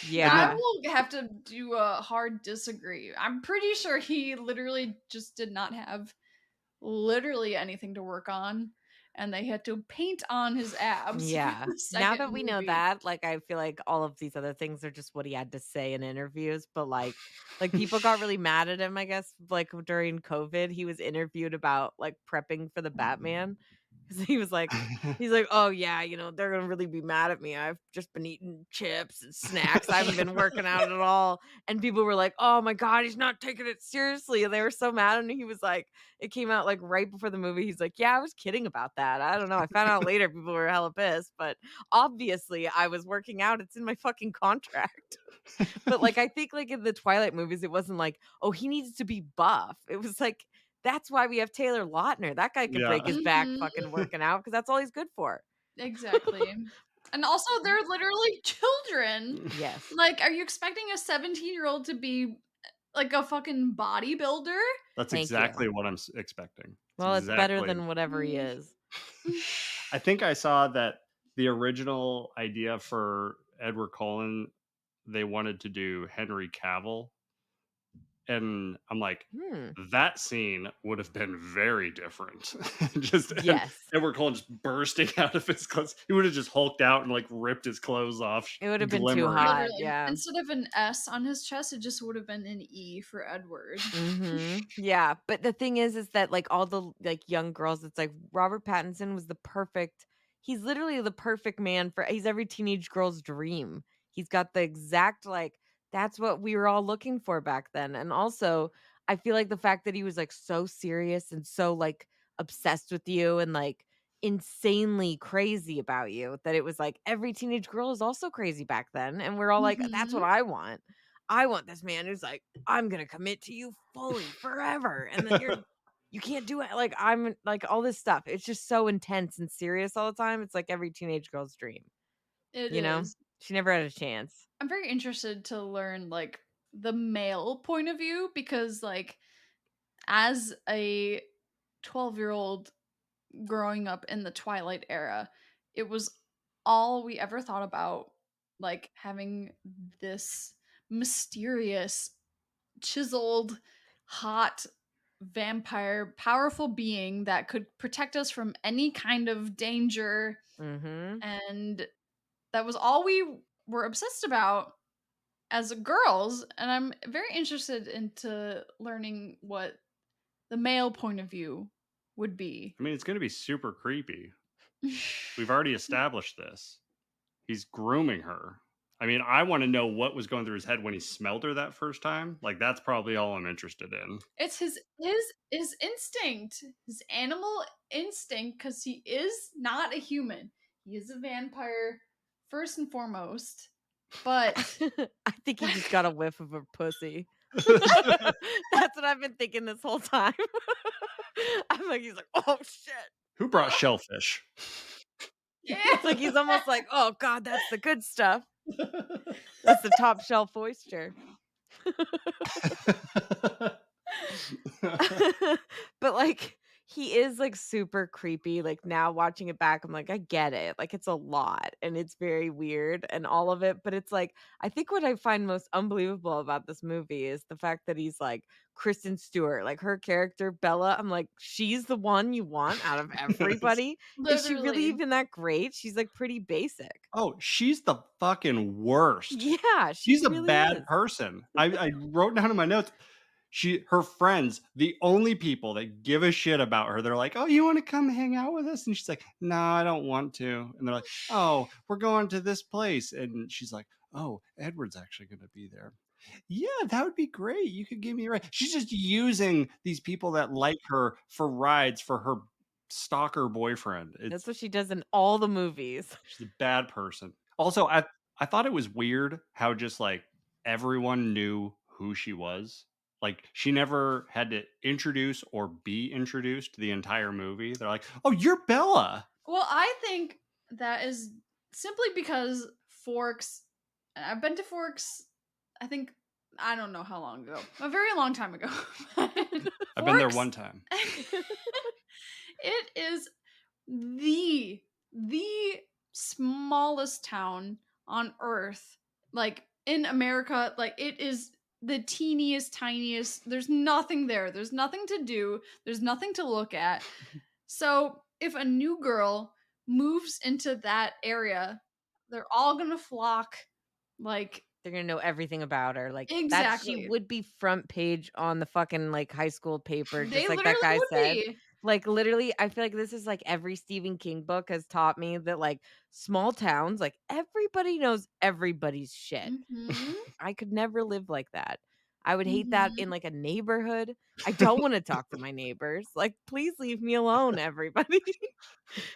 Yeah. I will have to do a hard disagree. I'm pretty sure he literally just did not have literally anything to work on, and they had to paint on his abs. Yeah. For the Now second that we know movie. that, like, I feel like all of these other things are just what he had to say in interviews. But like people got really mad at him, I guess, like during COVID. He was interviewed about like prepping for the Batman. Because he's like, oh yeah, they're gonna really be mad at me. I've just been eating chips and snacks. I haven't been working out at all. And people were like, oh my God, he's not taking it seriously. And they were so mad. And he was like, it came out like right before the movie. He's like, yeah, I was kidding about that. I don't know. I found out later people were hella pissed, but obviously I was working out. It's in my fucking contract. But like, I think like in the Twilight movies, it wasn't like, oh, he needs to be buff. It was like, that's why we have Taylor Lautner. That guy could break his back fucking working out because that's all he's good for. Exactly. And also, they're literally children. Yes. Like, are you expecting a 17-year-old to be like a fucking bodybuilder? That's Thank exactly you. what I'm expecting. Well, it's better than whatever he is. I think I saw that the original idea for Edward Cullen, they wanted to do Henry Cavill. And I'm like, that scene would have been very different. Just Yes. Edward Cullen just bursting out of his clothes. He would have just hulked out and like ripped his clothes off. It would have been too glimmering. hot. Literally. Yeah. Instead of an S on his chest, it just would have been an E for Edward. Yeah. But the thing is that like all the like young girls, it's like Robert Pattinson was the perfect. He's literally the perfect man he's every teenage girl's dream. He's got the exact like, that's what we were all looking for back then. And also, I feel like the fact that he was like so serious and so like obsessed with you and like insanely crazy about you that it was like every teenage girl is also crazy back then. And we're all like, that's what I want. I want this man who's like, I'm going to commit to you fully forever. And then you can't do it. Like, I'm like all this stuff. It's just so intense and serious all the time. It's like every teenage girl's dream. It you know, is. she never had a chance. I'm very interested to learn like the male point of view because like as a 12-year-old growing up in the Twilight era, it was all we ever thought about, like having this mysterious, chiseled, hot vampire, powerful being that could protect us from any kind of danger. And that was all we were obsessed about as girls. And I'm very interested into learning what the male point of view would be. I mean, it's going to be super creepy. We've already established this. He's grooming her. I mean, I want to know what was going through his head when he smelled her that first time. Like, that's probably all I'm interested in. It's his instinct, his animal instinct, because he is not a human. He is a vampire, first and foremost. But I think he just got a whiff of her pussy. That's what I've been thinking this whole time. I'm like, he's like, oh shit. Who brought shellfish? Yeah. It's like he's almost like, oh God, that's the good stuff. That's the top shelf oyster. But like he is like super creepy. Like now watching it back, I'm like, I get it. Like it's a lot and it's very weird and all of it. But it's like, I think what I find most unbelievable about this movie is the fact that he's like Kristen Stewart, like her character, Bella. I'm like, she's the one you want out of everybody. Is she really even that great? She's like pretty basic. Oh, she's the fucking worst. Yeah. She's a really bad person. I wrote down in my notes. Her friends, the only people that give a shit about her, they're like, oh, you want to come hang out with us? And she's like, no, I don't want to. And they're like, oh, we're going to this place. And she's like, oh, Edward's actually going to be there. Yeah, that would be great. You could give me a ride. She's just using these people that like her for rides for her stalker boyfriend. That's what she does in all the movies. She's a bad person. Also, I thought it was weird how just like everyone knew who she was. Like she never had to introduce or be introduced to the entire movie. They're like, "Oh, you're Bella." Well, I think that is simply because Forks. I've been to Forks. I think I don't know how long ago. A very long time ago. I've been there one time. It is the smallest town on earth, like in America. Like it is the teeniest, tiniest. There's nothing there. There's nothing to do. There's nothing to look at. So if a new girl moves into that area, they're all gonna flock. Like They're gonna know everything about her. Like that she exactly. would be front page on the fucking like high school paper, They just like that literally guy would said. be. Like literally, I feel like this is like every Stephen King book has taught me that like small towns, like everybody knows everybody's shit. Mhm. I could never live like that. I would hate that in Mhm. like a neighborhood. I don't want to talk to my neighbors. Like, please leave me alone, everybody.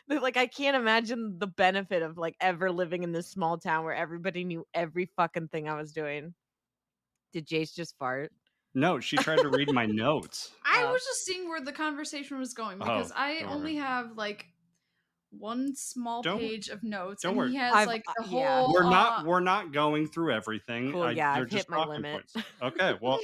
Like, I can't imagine the benefit of like ever living in this small town where everybody knew every fucking thing I was doing. Did Jace just fart? No, she tried to read my notes. I was just seeing where the conversation was going because Oh, I don't only worry. have like one small Don't page of notes, don't and worry. he has I've like the yeah. whole. We're not going through everything. Cool. Yeah, They're I've hit just my talking limit. points. Okay. Well,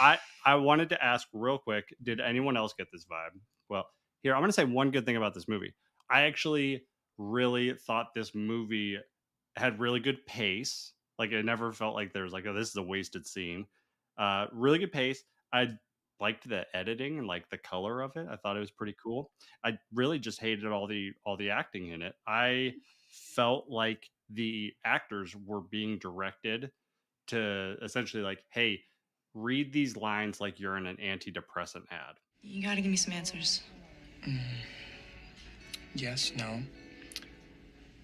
I wanted to ask real quick, did anyone else get this vibe? Well, here, I'm going to say one good thing about this movie. I actually really thought this movie had really good pace. Like it never felt like there was like, oh, this is a wasted scene. Really good pace. I liked the editing and like the color of it. I thought it was pretty cool. I really just hated all the acting in it. I felt like the actors were being directed to essentially like, hey, read these lines like you're in an antidepressant ad. You gotta give me some answers. Yes, no.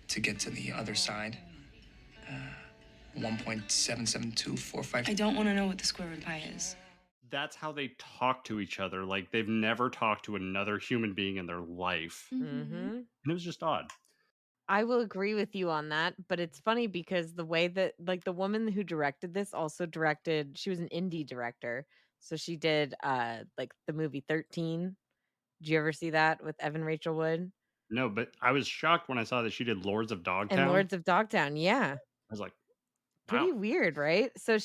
To get to the other side. 1.77245. I don't want to know what the square root of pi is. That's how they talk to each other. Like they've never talked to another human being in their life. Mhm. And it was just odd. I will agree with you on that, but it's funny because the way that like the woman who directed this also directed, she was an indie director. So she did like the movie 13. Did you ever see that with Evan Rachel Wood? No, but I was shocked when I saw that she did Lords of And Dogtown. Lords of Dogtown, yeah. I was like, wow. Pretty weird, right? So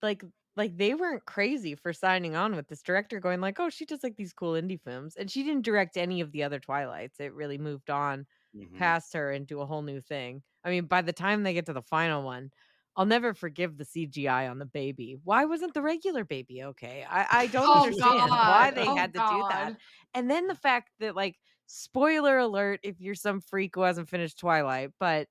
like they weren't crazy for signing on with this director going like, "Oh, she does like these cool indie films." And she didn't direct any of the other Twilights. It really moved on past her and do a whole new thing. I mean, by the time they get to the final one, I'll never forgive the CGI on the baby. Why wasn't the regular baby okay? I don't Oh understand why God. they Oh had to do that. God. And then the fact that like spoiler alert if you're some freak who hasn't finished Twilight, but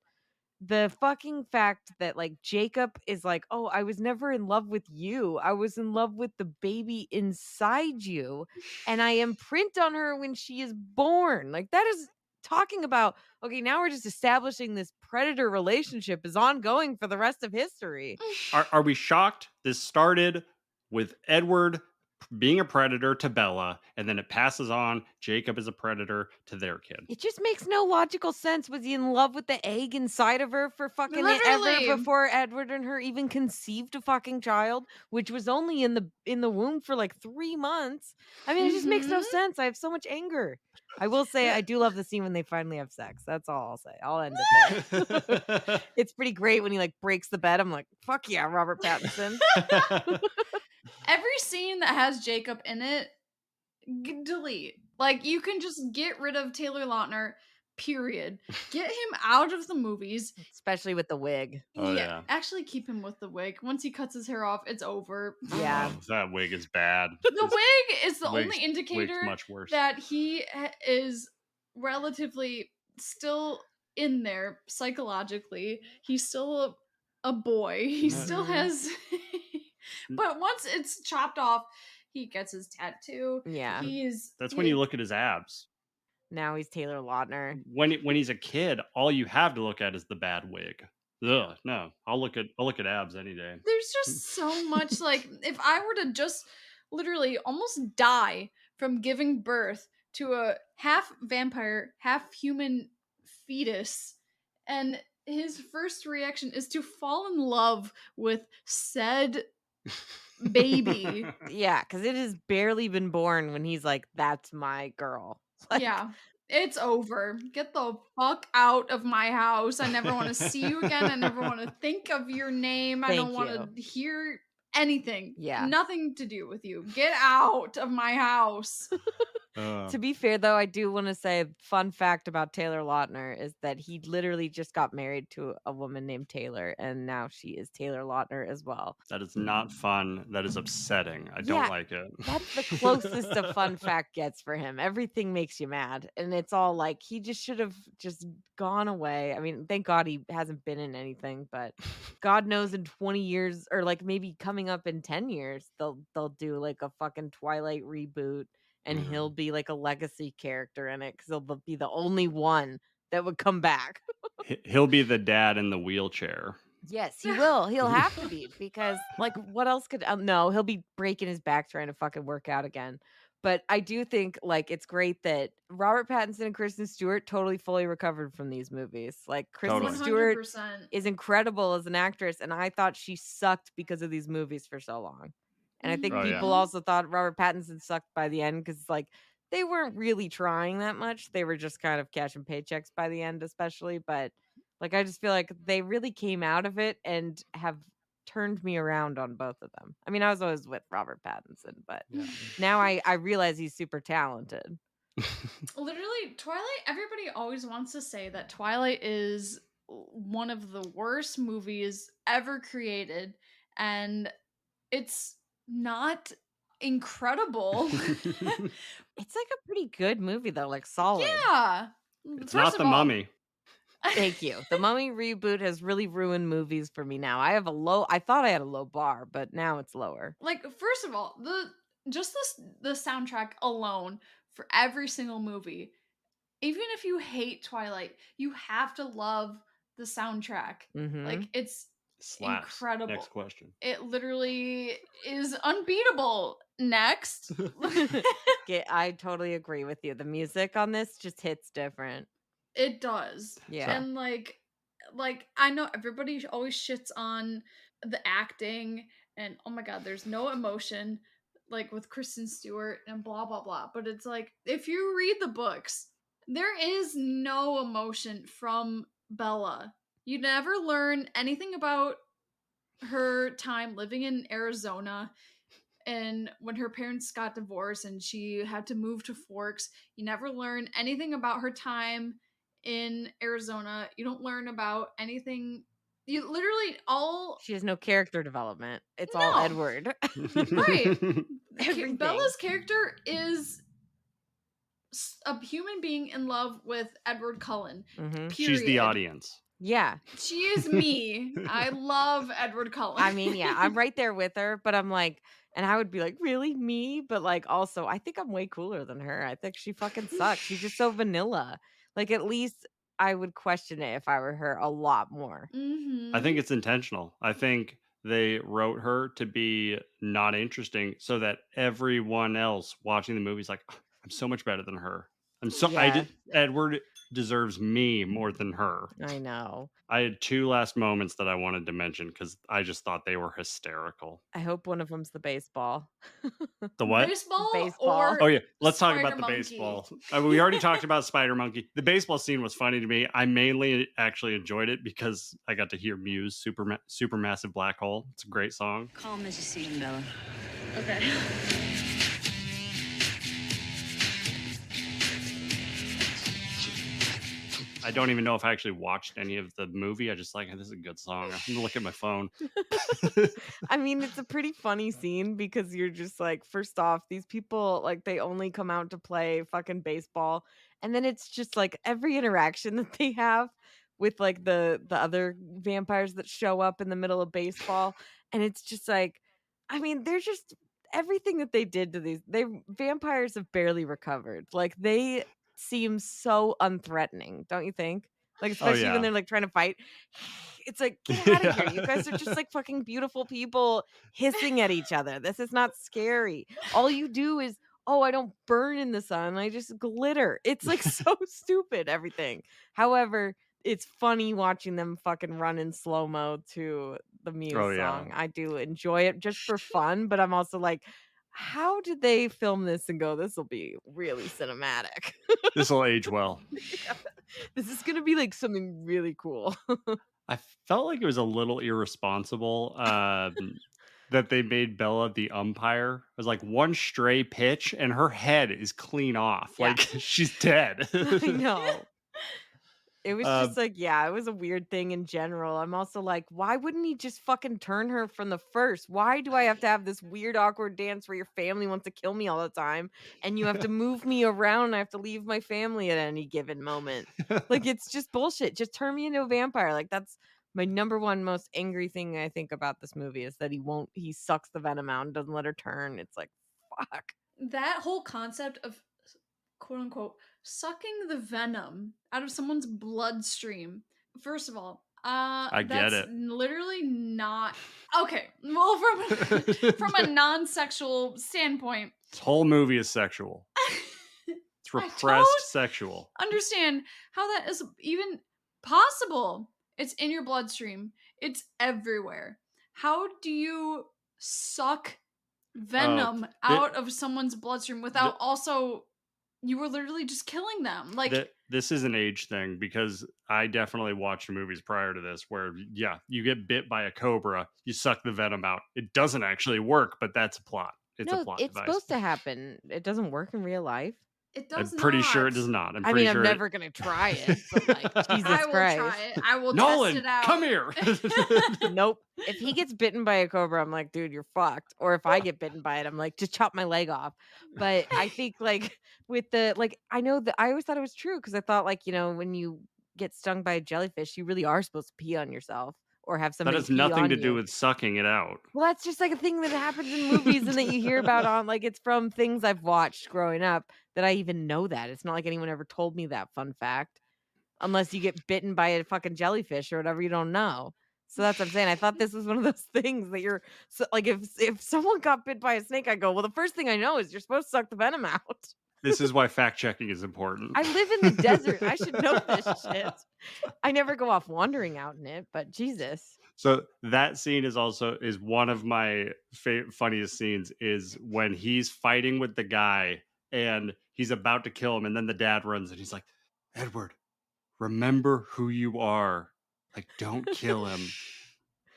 the fucking fact that like Jacob is like, "Oh, I was never in love with you. I was in love with the baby inside you, and I imprint on her when she is born." Like that is talking about, okay, now we're just establishing this predator relationship is ongoing for the rest of history. Are we shocked? This started with Edward being a predator to Bella, and then it passes on. Jacob is a predator to their kid. It just makes no logical sense. Was he in love with the egg inside of her for fucking ever Literally. before Edward and her even conceived a fucking child, which was only in the womb for like 3 months? I mean, it just makes no Mhm. sense. I have so much anger. I will say I do love the scene when they finally have sex. That's all I'll say. I'll end it there. It's pretty great when he like breaks the bed. I'm like, fuck yeah, Robert Pattinson. Every scene that has Jacob in it, delete. Like you can just get rid of Taylor Lautner. Period. Get him out of the movies. Especially with the wig. Oh, yeah. Actually keep him with the wig. Once he cuts his hair off, it's over. Yeah. Oh, that wig is bad. The wig is the Wig's- only indicator much worse. that he is relatively still in there psychologically. He's still a boy. He still has. But once it's chopped off, he gets his tattoo. Yeah. That's when you look at his abs. Now he's Taylor Lautner. When he's a kid, all you have to look at is the bad wig. Ugh, no, I'll look at abs any day. There's just so much like if I were to just literally almost die from giving birth to a half vampire, half human fetus, and his first reaction is to fall in love with said baby. Yeah, because it has barely been born when he's like, "That's my girl." Like, Yeah. It's over. Get the fuck out of my house. I never want to see you again. I never want to think of your name. I don't Thank want to hear anything. Yeah. Nothing to do with you. Get out of my house. To be fair, though, I do want to say, fun fact about Taylor Lautner is that he literally just got married to a woman named Taylor, and now she is Taylor Lautner as well. That is not fun. That is upsetting. I don't like it. That's the closest a fun fact gets for him. Everything makes you mad, and it's all like he just should have just gone away. I mean, thank God he hasn't been in anything, but God knows in 20 years, or like maybe coming up in 10 years, they'll do like a fucking Twilight reboot. And he'll be like a legacy character in it because he'll be the only one that would come back. He'll be the dad in the wheelchair. Yes, he will. He'll have to be because, like, what else could? No, he'll be breaking his back trying to fucking work out again. But I do think, like, it's great that Robert Pattinson and Kristen Stewart totally fully recovered from these movies. Like, Kristen Stewart 100%. is incredible as an actress, and I thought she sucked because of these movies for so long. And I think people also thought Robert Pattinson sucked by the end because, like, they weren't really trying that much. They were just kind of cashing paychecks by the end, especially. But, like, I just feel like they really came out of it and have turned me around on both of them. I mean, I was always with Robert Pattinson, but now I realize he's super talented. Literally, Twilight, everybody always wants to say that Twilight is one of the worst movies ever created. And it's not incredible. It's like a pretty good movie though, like solid. Yeah. It's not The Mummy. Thank you. The Mummy reboot has really ruined movies for me now. I thought I had a low bar, but now it's lower. Like, first of all, the soundtrack alone for every single movie, even if you hate Twilight, you have to love the soundtrack. Like, it's incredible. Next question. It literally is unbeatable. Next. I totally agree with you. The music on this just hits different. It does. Yeah. And like I know everybody always shits on the acting and oh my god, there's no emotion like with Kristen Stewart and blah blah blah. But it's like if you read the books, there is no emotion from Bella. You never learn anything about her time living in Arizona and when her parents got divorced and she had to move to Forks. You never learn anything about her time in Arizona. You don't learn about anything. You literally she has no character development. It's all Edward. Right. Bella's character is a human being in love with Edward Cullen. She's the audience. Yeah. She is me. I love Edward Cullen. I mean, yeah, I'm right there with her, but I'm like, and I would be like, really, me? But like, also, I think I'm way cooler than her. I think she fucking sucks. She's just so vanilla. Like, at least I would question it if I were her a lot more. I think it's intentional. I think they wrote her to be not interesting so that everyone else watching the movie is like, I'm so much better than her. Edward deserves me more than her. I know. I had two last moments that I wanted to mention because I just thought they were hysterical. I hope one of them's the baseball. The what? Baseball? Oh, yeah. Let's talk about the baseball. We already talked about Spider Monkey. The baseball scene was funny to me. I mainly actually enjoyed it because I got to hear Muse, Supermassive Black Hole. It's a great song. Calm as you see him, Bella. Okay. I don't even know if I actually watched any of the movie. I just like, this is a good song. I'm gonna look at my phone. I mean, it's a pretty funny scene because you're just like, first off, these people, like, they only come out to play fucking baseball. And then it's just like every interaction that they have with like the other vampires that show up in the middle of baseball. And it's just like, I mean, they're just everything that they did to these vampires have barely recovered. Like, they seem so unthreatening, don't you think? Like, especially when they're like trying to fight. It's like, get out of here. You guys are just like fucking beautiful people hissing at each other. This is not scary. All you do is, oh, I don't burn in the sun. I just glitter. It's like so stupid, everything. However, it's funny watching them fucking run in slow-mo to the Muse song. I do enjoy it just for fun, but I'm also like, how did they film this and go, this will be really cinematic? This will age well. Yeah. This is going to be like something really cool. I felt like it was a little irresponsible that they made Bella the umpire. It was like one stray pitch and her head is clean off. Yeah. Like she's dead. I know. It was Uh, just like, yeah, it was a weird thing in general. I'm also like, why wouldn't he just fucking turn her from the first? Why do I have to have this weird, awkward dance where your family wants to kill me all the time and you have to move me around and I have to leave my family at any given moment? Like, it's just bullshit. Just turn me into a vampire. Like, that's my number one most angry thing I think about this movie is that he sucks the venom out and doesn't let her turn. It's like, fuck. That whole concept of quote unquote sucking the venom out of someone's bloodstream. First of all, I get that's it. literally not okay. Well, from a non-sexual standpoint, This whole movie is sexual. It's I repressed don't sexual. understand how that is even possible. It's in your bloodstream. It's everywhere. How do you suck venom out of someone's bloodstream without also you were literally just killing them? Like This is an age thing because I definitely watched movies prior to this where, yeah, you get bit by a cobra, you suck the venom out. It doesn't actually work, but that's a plot. It's a plot It's device. supposed to happen. It doesn't work in real life. it does I'm pretty sure it not. does not. I mean, I'm never gonna try it, but like Jesus I will Christ. try it. I will Nolan, test it out. come here. Nope. If he gets bitten by a cobra, I'm like, dude, you're fucked. Or if I get bitten by it, I'm like, just chop my leg off. But I think like with the like, I know that I always thought it was true because I thought like, when you get stung by a jellyfish, you really are supposed to pee on yourself or have That somebody has pee nothing on to do you. with sucking it out. Well, that's just like a thing that happens in movies and that you hear about on like it's from things I've watched growing up that I even know that. It's not like anyone ever told me that fun fact. Unless you get bitten by a fucking jellyfish or whatever, you don't know. So that's what I'm saying. I thought this was one of those things that you're so like if someone got bit by a snake, I go, well, the first thing I know is you're supposed to suck the venom out. This is why fact checking is important. I live in the desert. I should know this shit. I never go off wandering out in it, but Jesus. So that scene is one of my funniest scenes is when he's fighting with the guy and he's about to kill him, and then the dad runs and he's like, Edward, remember who you are. Like, don't kill him.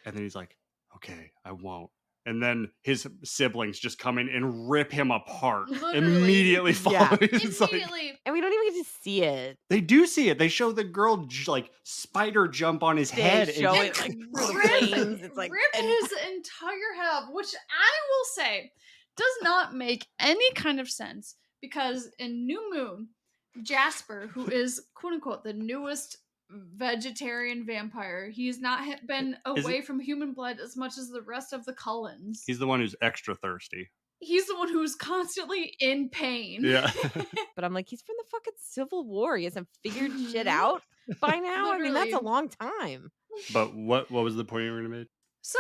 And then he's like, okay, I won't. And then his siblings just come in and rip him apart. Literally. Immediately Yeah. Immediately. And we don't even get to see it. They do see it. They show the girl like spider jump on his head. They show and it like through the flames. It's like rip his entire head off, which I will say does not make any kind of sense because in New Moon, Jasper, who is quote unquote the newest vegetarian vampire, he's not been away from human blood as much as the rest of the Cullens. He's the one who's extra thirsty. He's the one who's constantly in pain. Yeah. But I'm like, he's from the fucking Civil War. He hasn't figured shit out by now. I mean, that's a long time. But what was the point you were gonna make? So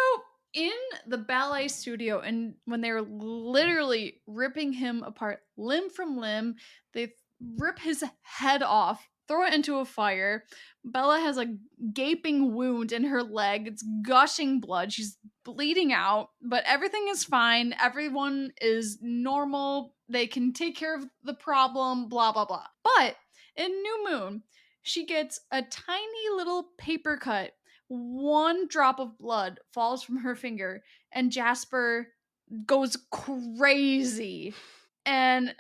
in the ballet studio, and when they were literally ripping him apart limb from limb, they rip his head off, throw it into a fire. Bella has a gaping wound in her leg. It's gushing blood. She's bleeding out, but everything is fine. Everyone is normal. They can take care of the problem, blah, blah, blah. But in New Moon, she gets a tiny little paper cut. One drop of blood falls from her finger, and Jasper goes crazy. And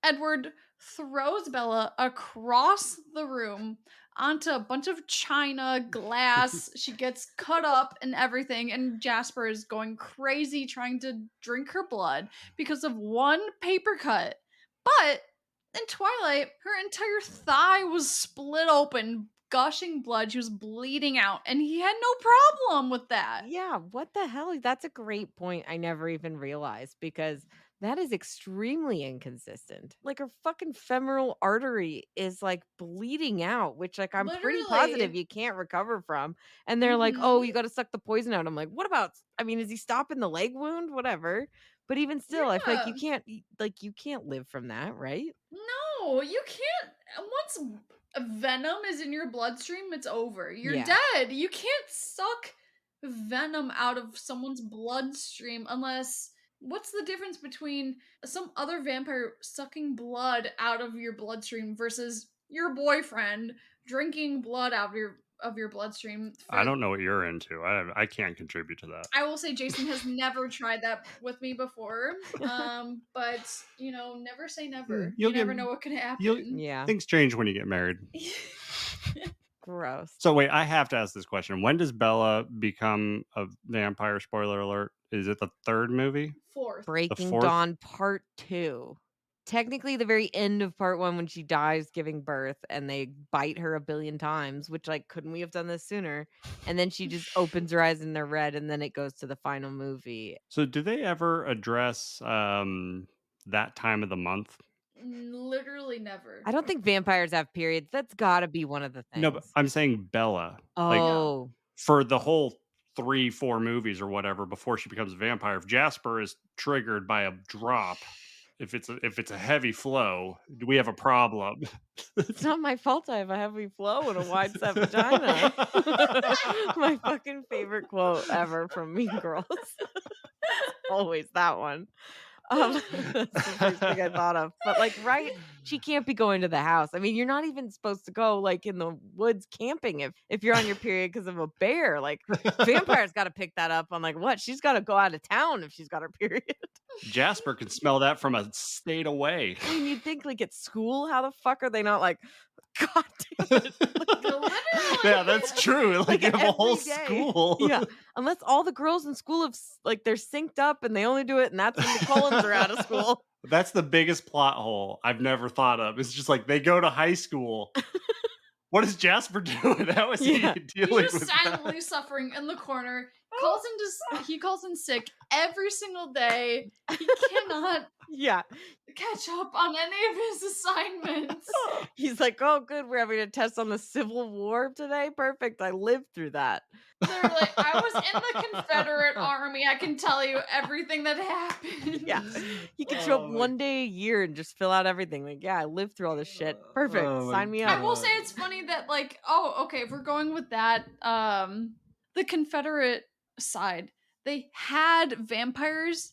Edward throws Bella across the room onto a bunch of china, glass. She gets cut up and everything, and Jasper is going crazy trying to drink her blood because of one paper cut. But in Twilight, her entire thigh was split open, gushing blood. She was bleeding out, and he had no problem with that. Yeah, what the hell? That's a great point. I never even realized because that is extremely inconsistent. Like her fucking femoral artery is like bleeding out, which like I'm pretty positive you can't recover from. And they're like, oh, you got to suck the poison out. I'm like, what about? I mean, is he stopping the leg wound? Whatever. But even still, I feel like you can't live from that, right? No, you can't. Once venom is in your bloodstream, it's over. You're Yeah. dead. You can't suck venom out of someone's bloodstream unless. What's the difference between some other vampire sucking blood out of your bloodstream versus your boyfriend drinking blood out of your of your bloodstream. I don't know what you're into. I can't contribute to that. I will say Jason has never tried that with me before. But never say never. You never know what can happen. Yeah. Things change when you get married. Gross. So wait, I have to ask this question. When does Bella become a vampire? Spoiler alert. Is it the third movie? Fourth. Breaking Dawn Part 2. Technically the very end of Part 1 when she dies giving birth and they bite her a billion times, which couldn't we have done this sooner? And then she just opens her eyes and they're red, and then it goes to the final movie. So do they ever address that time of the month? Literally never. I don't think vampires have periods. That's gotta be one of the things. No, but I'm saying Bella. Oh. For the whole 3-4 movies or whatever before she becomes a vampire, if Jasper is triggered by a drop, if it's a heavy flow, do we have a problem? It's not my fault I have a heavy flow and a wide set vagina. My fucking favorite quote ever from Mean Girls. Always that one. That's the first thing I thought of. But right, she can't be going to the house. I mean, you're not even supposed to go in the woods camping if you're on your period because of a bear. Vampires got to pick that up on what? She's got to go out of town if she's got her period. Jasper can smell that from a state away. I mean, you'd think at school, how the fuck are they not God damn it. Yeah, that's true. You have a whole school. Yeah. Unless all the girls in school have they're synced up and they only do it, and that's when the Cullens are out of school. That's the biggest plot hole I've never thought of. It's just they go to high school. What is Jasper doing? How is he dealing He's with silently that? suffering in the corner. He calls in sick every single day. He cannot catch up on any of his assignments. He's oh, good, we're having a test on the Civil War today. Perfect. I lived through that. They're I was in the Confederate Army. I can tell you everything that happened. Yeah. He can show up one day a year and just fill out everything. I lived through all this shit. Perfect. Sign me up. I will say it's funny that if we're going with that, the Confederate side, they had vampires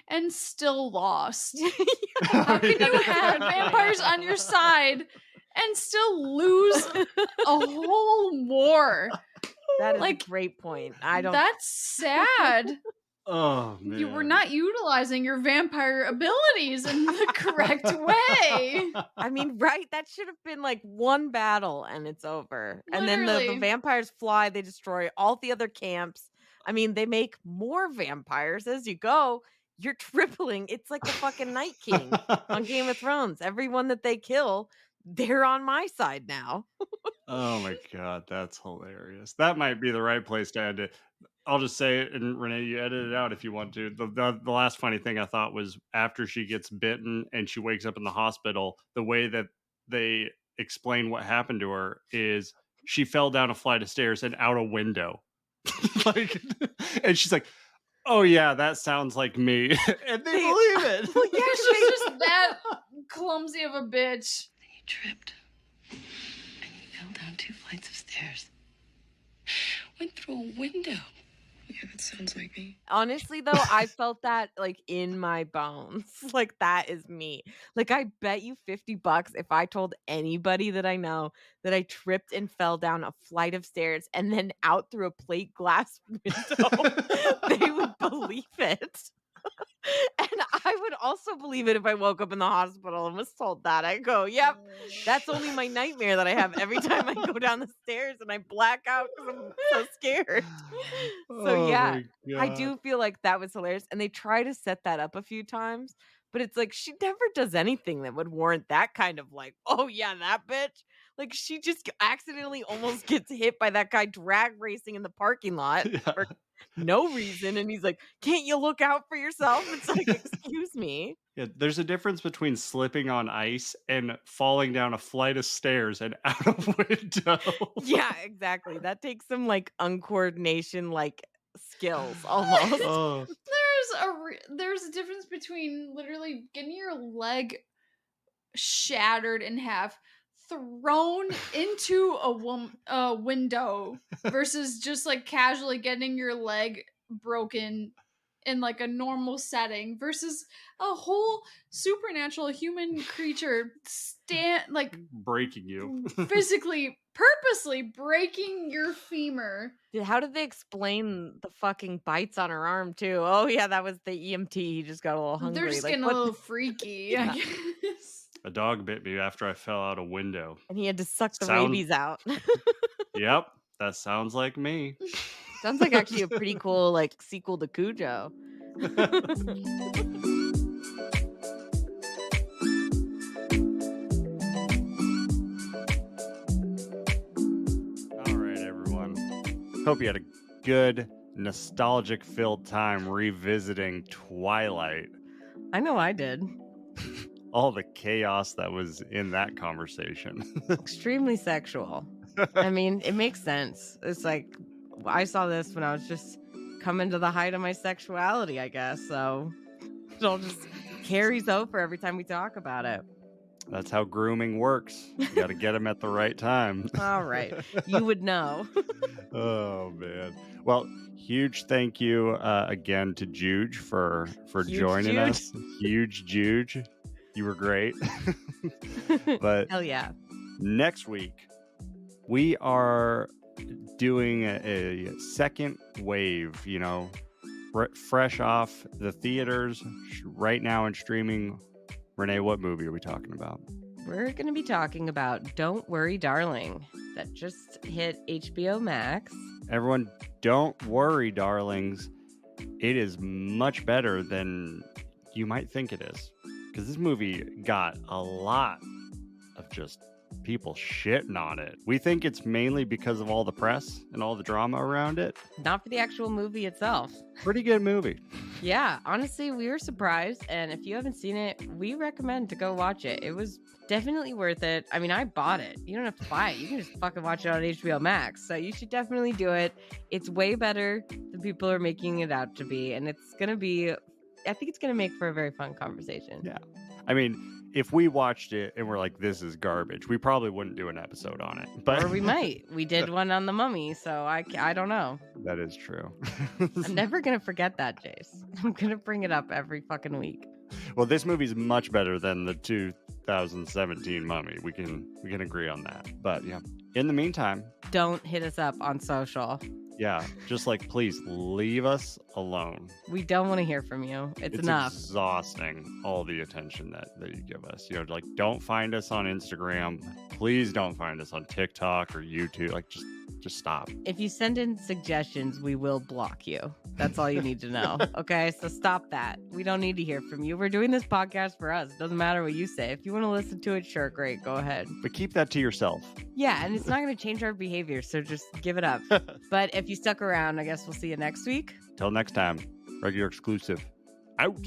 and still lost. How can you have vampires on your side and still lose a whole war? That is a great point. That's sad. Oh, man. You were not utilizing your vampire abilities in the correct way. I mean, right? That should have been one battle and it's over. Literally. And then the vampires fly, they destroy all the other camps. I mean, they make more vampires as you go. You're tripling. It's like the fucking Night King on Game of Thrones. Everyone that they kill, they're on my side now. Oh my God, that's hilarious. That might be the right place to end it. I'll just say it, and Renee, you edit it out if you want to. The last funny thing I thought was after she gets bitten and she wakes up in the hospital, the way that they explain what happened to her is she fell down a flight of stairs and out a window. And she's like, oh yeah, that sounds like me. And they believe it. Well, yeah, she's just that clumsy of a bitch. You tripped and you fell down 2 flights of stairs. Went through a window. Yeah, that sounds like me. Honestly, though, I felt that in my bones. That is me. I bet you $50 if I told anybody that I know that I tripped and fell down a flight of stairs and then out through a plate glass window, they would believe it. And I would also believe it if I woke up in the hospital and was told that. I go, yep, that's only my nightmare that I have every time I go down the stairs and I black out because I'm so scared. So yeah, I do feel like that was hilarious. And they try to set that up a few times, but it's she never does anything that would warrant that kind of oh yeah, that bitch. She just accidentally almost gets hit by that guy drag racing in the parking lot. For no reason, and he's like, can't you look out for yourself? It's excuse me. Yeah, there's a difference between slipping on ice and falling down a flight of stairs and out a window. Yeah, exactly. That takes some uncoordination skills almost. Oh. There's a difference between literally getting your leg shattered in half, thrown into a window versus just casually getting your leg broken in a normal setting versus a whole supernatural human creature breaking you physically purposely breaking your femur. How did they explain the fucking bites on her arm too? Oh yeah, that was the EMT. He just got a little hungry. They're just like, getting a what little freaky, I guess. A dog bit me after I fell out a window. And he had to suck the Sound- rabies out. Yep, that sounds like me. Sounds like actually a pretty cool like sequel to Cujo. All right, everyone. Hope you had a good, nostalgic-filled time revisiting Twilight. I know I did. All the chaos that was in that conversation. Extremely sexual. I mean, it makes sense. It's like I saw this when I was just coming to the height of my sexuality, I guess. So it all just carries over every time we talk about it. That's how grooming works. You got to get them at the right time. All right. You would know. Oh, man. Well, huge thank you again to Juge for joining Juge. us. Huge Juge. You were great. But Hell yeah. next week, we are doing a second wave, fresh off the theaters right now and streaming. Renee, what movie are we talking about? We're going to be talking about Don't Worry, Darling. That just hit HBO Max. Everyone, don't worry, darlings. It is much better than you might think it is. Because this movie got a lot of just people shitting on it. We think it's mainly because of all the press and all the drama around it. Not for the actual movie itself. Pretty good movie. Yeah, honestly, we were surprised. And if you haven't seen it, we recommend to go watch it. It was definitely worth it. I mean, I bought it. You don't have to buy it. You can just fucking watch it on HBO Max. So you should definitely do it. It's way better than people are making it out to be. And it's going to be, I think it's going to make for a very fun conversation. Yeah. I mean, if we watched it and we're like, this is garbage, we probably wouldn't do an episode on it. But Or we might. We did one on The Mummy, so I don't know. that is true. I'm never going to forget that, Jace. I'm going to bring it up every fucking week. Well, this movie's much better than the 2017 Mummy. We can agree on that. But yeah, in the meantime, Don't hit us up on social. yeah, just like, please leave us alone. We don't want to hear from you. It's enough. Exhausting, all the attention that you give us. Like, don't find us on Instagram. Please don't find us on TikTok or YouTube. Like, just stop. If you send in suggestions, we will block you. That's all you need to know. Okay, so stop that. We don't need to hear from you. We're doing this podcast for us. It doesn't matter what you say. If you want to listen to it, sure, great, go ahead. But keep that to yourself. Yeah, and it's not going to change our behavior, so just give it up. But if you stuck around, I guess we'll see you next week. Till next time, regular exclusive. Out.